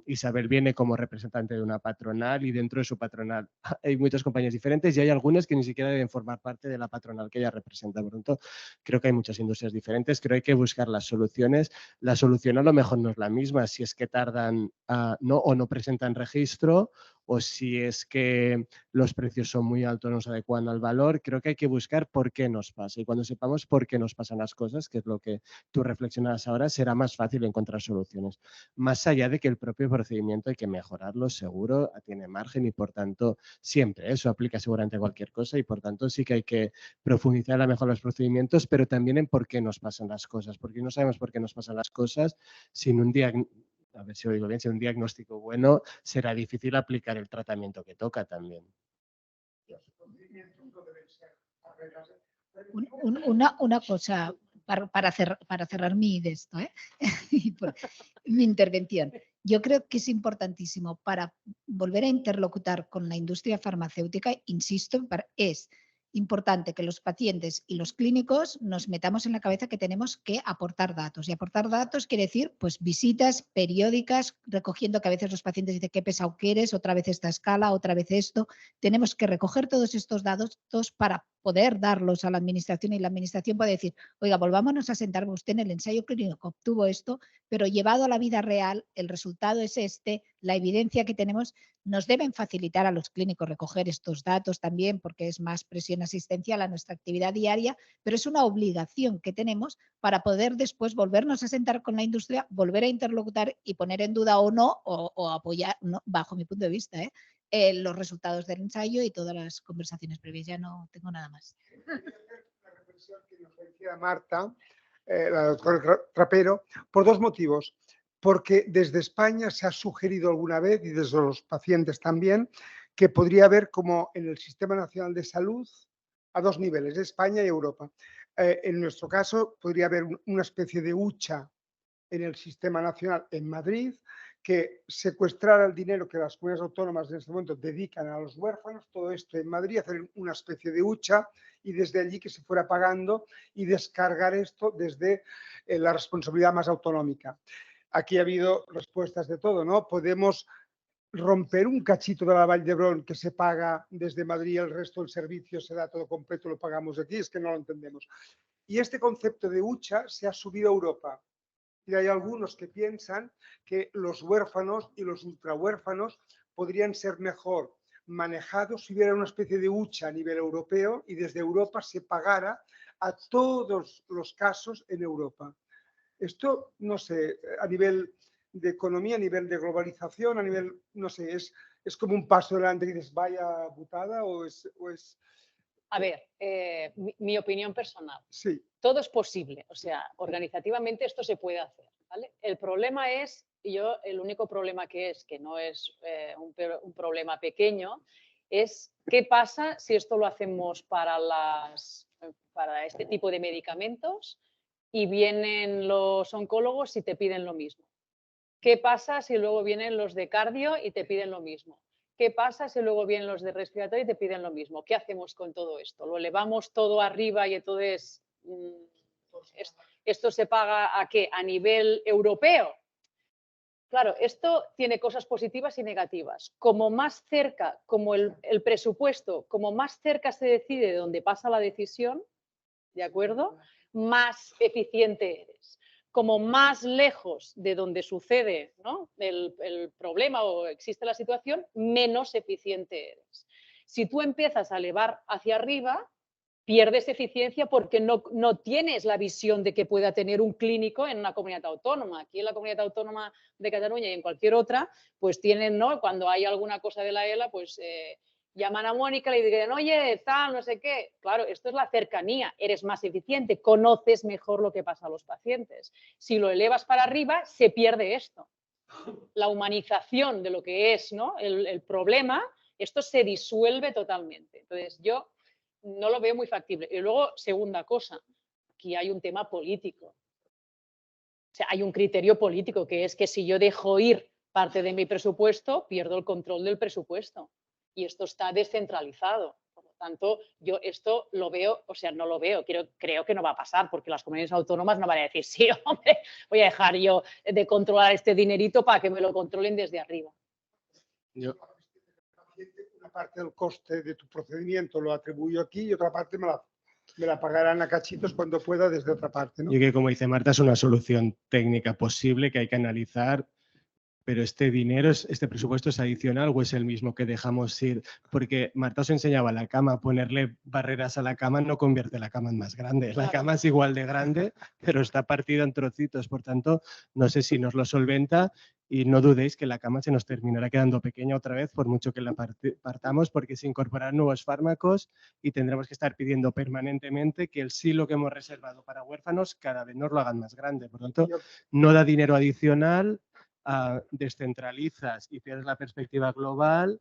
Isabel viene como representante de una patronal y dentro de su patronal hay muchas compañías diferentes y hay algunas que ni siquiera deben formar parte de la patronal que ella representa. Por lo tanto, creo que hay muchas industrias diferentes, creo que hay que buscar las soluciones. La solución a lo mejor no es la misma, si es que tardan o no presentan registro, o si es que los precios son muy altos, no se adecuan al valor. Creo que hay que buscar por qué nos pasa. Y cuando sepamos por qué nos pasan las cosas, que es lo que tú reflexionabas ahora, será más fácil encontrar soluciones. Más allá de que el propio procedimiento hay que mejorarlo, seguro, tiene margen y por tanto siempre eso aplica seguramente a cualquier cosa y por tanto sí que hay que profundizar en la mejora de los procedimientos, pero también en por qué nos pasan las cosas, porque no sabemos por qué nos pasan las cosas sin un diagnóstico. A ver si lo digo bien, si un diagnóstico bueno, será difícil aplicar el tratamiento que toca también. Una cosa para cerrar mi mi intervención. Yo creo que es importantísimo para volver a interlocutar con la industria farmacéutica, insisto, es importante que los pacientes y los clínicos nos metamos en la cabeza que tenemos que aportar datos. Y aportar datos quiere decir pues visitas periódicas, recogiendo que a veces los pacientes dicen qué pesado que eres, otra vez esta escala, otra vez esto. Tenemos que recoger todos estos datos para poder darlos a la administración y la administración puede decir, oiga, volvámonos a sentar, usted en el ensayo clínico obtuvo esto, pero llevado a la vida real, el resultado es este, la evidencia que tenemos, nos deben facilitar a los clínicos recoger estos datos también porque es más presión asistencial a nuestra actividad diaria, pero es una obligación que tenemos para poder después volvernos a sentar con la industria, volver a interlocutar y poner en duda o no, o apoyar, no, bajo mi punto de vista, los resultados del ensayo y todas las conversaciones previas. Ya no tengo nada más. La reflexión que nos decía Marta, la doctora Trapero, por dos motivos. Porque desde España se ha sugerido alguna vez, y desde los pacientes también, que podría haber como en el Sistema Nacional de Salud a dos niveles, España y Europa. En nuestro caso, podría haber una especie de hucha en el Sistema Nacional en Madrid, que secuestrara el dinero que las comunidades autónomas en este momento dedican a los huérfanos, todo esto en Madrid, hacer una especie de hucha y desde allí que se fuera pagando y descargar esto desde la responsabilidad más autonómica. Aquí ha habido respuestas de todo, ¿no? Podemos romper un cachito de la Vall d'Hebron que se paga desde Madrid, el resto del servicio se da todo completo, lo pagamos aquí, es que no lo entendemos. Y este concepto de hucha se ha subido a Europa. Y hay algunos que piensan que los huérfanos y los ultrahuérfanos podrían ser mejor manejados si hubiera una especie de hucha a nivel europeo y desde Europa se pagara a todos los casos en Europa. Esto, no sé, a nivel de economía, a nivel de globalización, a nivel, no sé, es como un paso adelante y dices, vaya putada, o es A ver, mi opinión personal. Sí. Todo es posible, o sea, organizativamente esto se puede hacer, ¿vale? El problema es, el único problema que no es un problema pequeño, es qué pasa si esto lo hacemos para este tipo de medicamentos y vienen los oncólogos y te piden lo mismo. ¿Qué pasa si luego vienen los de cardio y te piden lo mismo? ¿Qué pasa si luego vienen los de respiratorio y te piden lo mismo? ¿Qué hacemos con todo esto? ¿Lo elevamos todo arriba y entonces esto se paga a qué? ¿A nivel europeo? Claro, esto tiene cosas positivas y negativas. Como más cerca, como el presupuesto, como más cerca se decide de dónde pasa la decisión, ¿de acuerdo? Más eficiente eres. Como más lejos de donde sucede, ¿no?, el problema o existe la situación, menos eficiente eres. Si tú empiezas a elevar hacia arriba, pierdes eficiencia porque no tienes la visión de que pueda tener un clínico en una comunidad autónoma. Aquí en la comunidad autónoma de Cataluña y en cualquier otra, pues tienen, ¿no?, cuando hay alguna cosa de la ELA, pues llaman a Mónica y le dicen, oye, tal, no sé qué. Claro, esto es la cercanía, eres más eficiente, conoces mejor lo que pasa a los pacientes. Si lo elevas para arriba, se pierde esto. La humanización de lo que es, ¿no?, el problema, esto se disuelve totalmente. Entonces, yo no lo veo muy factible. Y luego, segunda cosa, aquí hay un tema político. O sea, hay un criterio político, que es que si yo dejo ir parte de mi presupuesto, pierdo el control del presupuesto. Y esto está descentralizado. Por lo tanto, yo esto lo veo, o sea, no lo veo, creo que no va a pasar, porque las comunidades autónomas no van a decir, sí, hombre, voy a dejar yo de controlar este dinerito para que me lo controlen desde arriba. Una parte del coste de tu procedimiento lo atribuyo aquí y otra parte me la pagarán a cachitos cuando pueda desde otra parte, ¿no? Y que, como dice Marta, es una solución técnica posible que hay que analizar. Pero este dinero, este presupuesto es adicional o es el mismo que dejamos ir, porque Marta os enseñaba la cama, ponerle barreras a la cama no convierte la cama en más grande. La cama es igual de grande, pero está partida en trocitos, por tanto, no sé si nos lo solventa y no dudéis que la cama se nos terminará quedando pequeña otra vez, por mucho que la partamos, porque se incorporarán nuevos fármacos y tendremos que estar pidiendo permanentemente que el silo que hemos reservado para huérfanos cada vez nos lo hagan más grande. Por tanto, no da dinero adicional. Descentralizas y pierdes la perspectiva global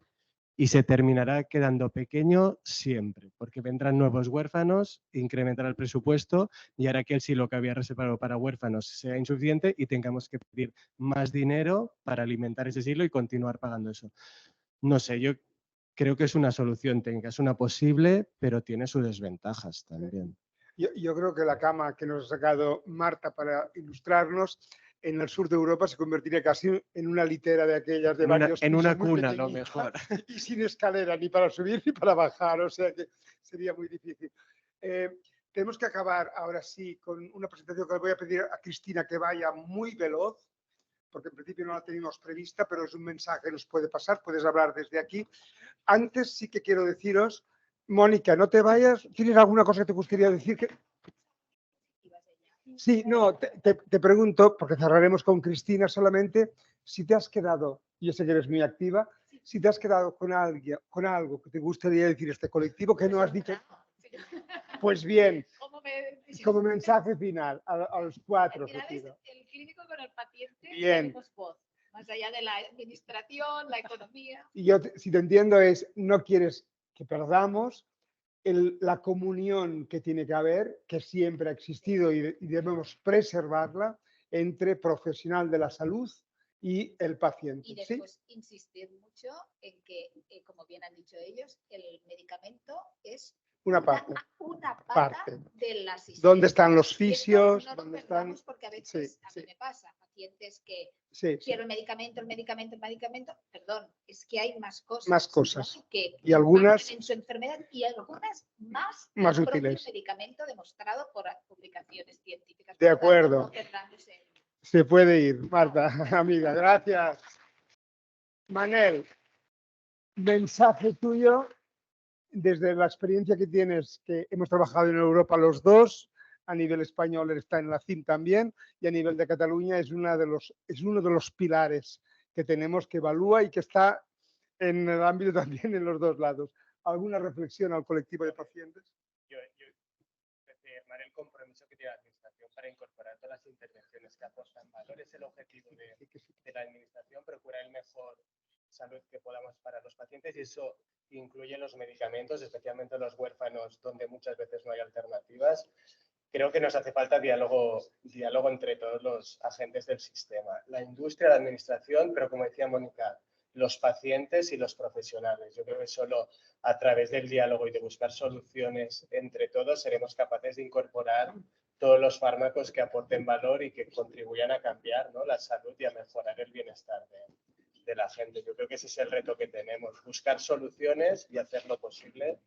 y se terminará quedando pequeño siempre, porque vendrán nuevos huérfanos, incrementará el presupuesto y hará que el silo que había reservado para huérfanos sea insuficiente y tengamos que pedir más dinero para alimentar ese silo y continuar pagando eso. No sé, yo creo que es una solución técnica, es una posible, pero tiene sus desventajas también. Yo creo que la cama que nos ha sacado Marta para ilustrarnos en el sur de Europa se convertiría casi en una litera de aquellas de varios pisos. En una cuna, a lo mejor. Y sin escalera, ni para subir ni para bajar, o sea que sería muy difícil. Tenemos que acabar ahora sí con una presentación que le voy a pedir a Cristina que vaya muy veloz, porque en principio no la teníamos prevista, pero es un mensaje que nos puede pasar, puedes hablar desde aquí. Antes sí que quiero deciros, Mónica, no te vayas, ¿tienes alguna cosa que te gustaría decir? Sí, no, te pregunto, porque cerraremos con Cristina solamente, si te has quedado, yo sé que eres muy activa, si te has quedado con algo que te gustaría decir este colectivo que no has dicho. Pues bien, como mensaje final a los cuatro. El clínico con el paciente bien. tenemos voz, más allá de la administración, la economía. Y yo, si te entiendo, es no quieres que perdamos la comunión que tiene que haber, que siempre ha existido y debemos preservarla entre profesional de la salud y el paciente. Y después insistir mucho en que, como bien han dicho ellos, el medicamento es una parte de la asistencia. ¿Dónde están los fisios? No ¿Dónde están? Porque a veces a mí me pasa, pacientes que quiero el medicamento, perdón, es que hay más cosas. Más cosas. ¿No? Que y algunas en su enfermedad y algunas más útiles. El medicamento demostrado por publicaciones científicas. De acuerdo. Se puede ir, Marta, amiga, gracias. Manel, mensaje tuyo desde la experiencia que tienes, que hemos trabajado en Europa los dos, a nivel español está en la CIM también, y a nivel de Cataluña es uno de los pilares que tenemos, que evalúa y que está en el ámbito también en los dos lados. ¿Alguna reflexión al colectivo de pacientes? Yo reafirmar el compromiso que tiene la Administración para incorporar todas las intervenciones que aportan valor. Es el objetivo de la Administración, procurar el mejor salud que podamos para los pacientes, y eso incluye los medicamentos, especialmente los huérfanos, donde muchas veces no hay alternativas. Creo que nos hace falta diálogo entre todos los agentes del sistema, la industria, la administración, pero como decía Mónica, los pacientes y los profesionales. Yo creo que solo a través del diálogo y de buscar soluciones entre todos seremos capaces de incorporar todos los fármacos que aporten valor y que contribuyan a cambiar, ¿no?, la salud y a mejorar el bienestar de la gente. Yo creo que ese es el reto que tenemos, buscar soluciones y hacer lo posible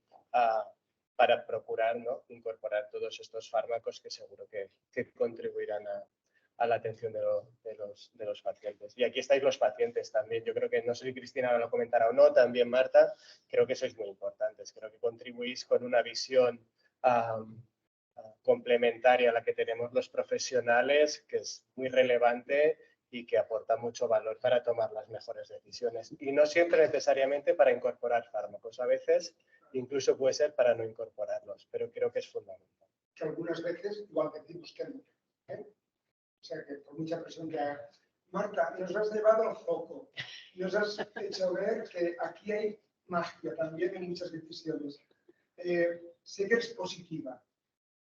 para procurar, ¿no?, incorporar todos estos fármacos que seguro que contribuirán a la atención de los pacientes. Y aquí estáis los pacientes también. Yo creo que, no sé si Cristina lo comentará o no, también Marta, creo que sois muy importantes. Creo que contribuís con una visión complementaria a la que tenemos los profesionales, que es muy relevante y que aporta mucho valor para tomar las mejores decisiones. Y no siempre necesariamente para incorporar fármacos. A veces incluso puede ser para no incorporarlos, pero creo que es fundamental. Que algunas veces igual decimos que no. O sea, que por mucha presión que haga. Marta, nos has llevado al foco. Nos has hecho ver que aquí hay magia también en muchas decisiones. Sé que eres positiva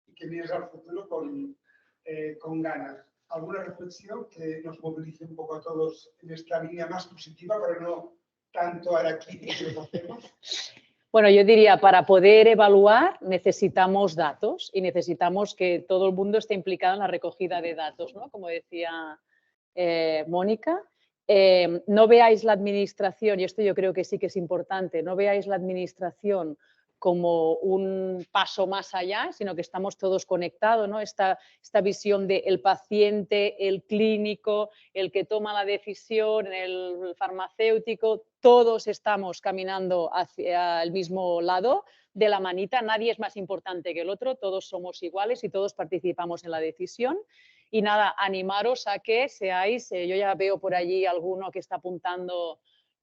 y que miras al futuro con ganas. ¿Alguna reflexión que nos movilice un poco a todos en esta línea más positiva, pero no tanto araquídeo que lo hacemos? Bueno, yo diría, para poder evaluar necesitamos datos y necesitamos que todo el mundo esté implicado en la recogida de datos, ¿no? Como decía Mónica. No veáis la administración, y esto yo creo que sí que es importante, no veáis la administración como un paso más allá, sino que estamos todos conectados, ¿no? Esta visión del paciente, el clínico, el que toma la decisión, el farmacéutico, todos estamos caminando hacia el mismo lado de la manita, nadie es más importante que el otro, todos somos iguales y todos participamos en la decisión. Y nada, animaros a que seáis, yo ya veo por allí alguno que está apuntando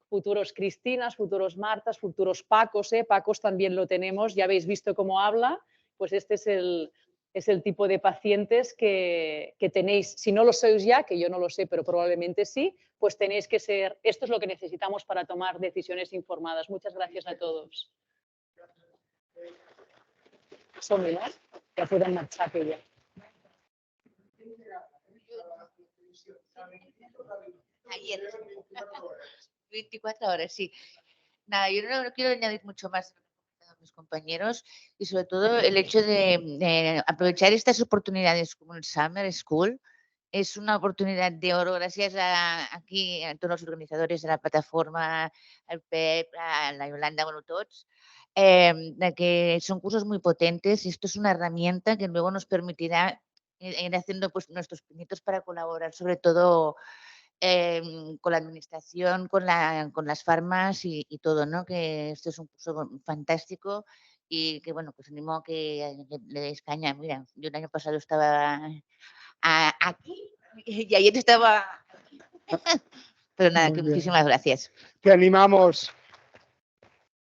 futuros Cristinas, futuros Martas, futuros Pacos, Pacos también lo tenemos, ya habéis visto cómo habla, pues este es el tipo de pacientes que tenéis, si no lo sois ya, que yo no lo sé, pero probablemente sí, pues tenéis que ser, esto es lo que necesitamos para tomar decisiones informadas. Muchas gracias a todos. Ya pueden marchar que ya. Ayer. 24 horas, sí. Nada, yo no quiero añadir mucho más a mis compañeros y sobre todo el hecho de aprovechar estas oportunidades como el Summer School es una oportunidad de oro gracias aquí a todos los organizadores de la plataforma, al PEP, a la Yolanda, bueno, todos, de que son cursos muy potentes y esto es una herramienta que luego nos permitirá ir haciendo pues, nuestros pinitos para colaborar, sobre todo con la administración, con las farmas y todo, ¿no? Que esto es un curso fantástico y que, bueno, pues animo a que le deis caña. Mira, yo el año pasado estaba aquí y ayer estaba aquí. Pero nada, que muchísimas gracias. Te animamos.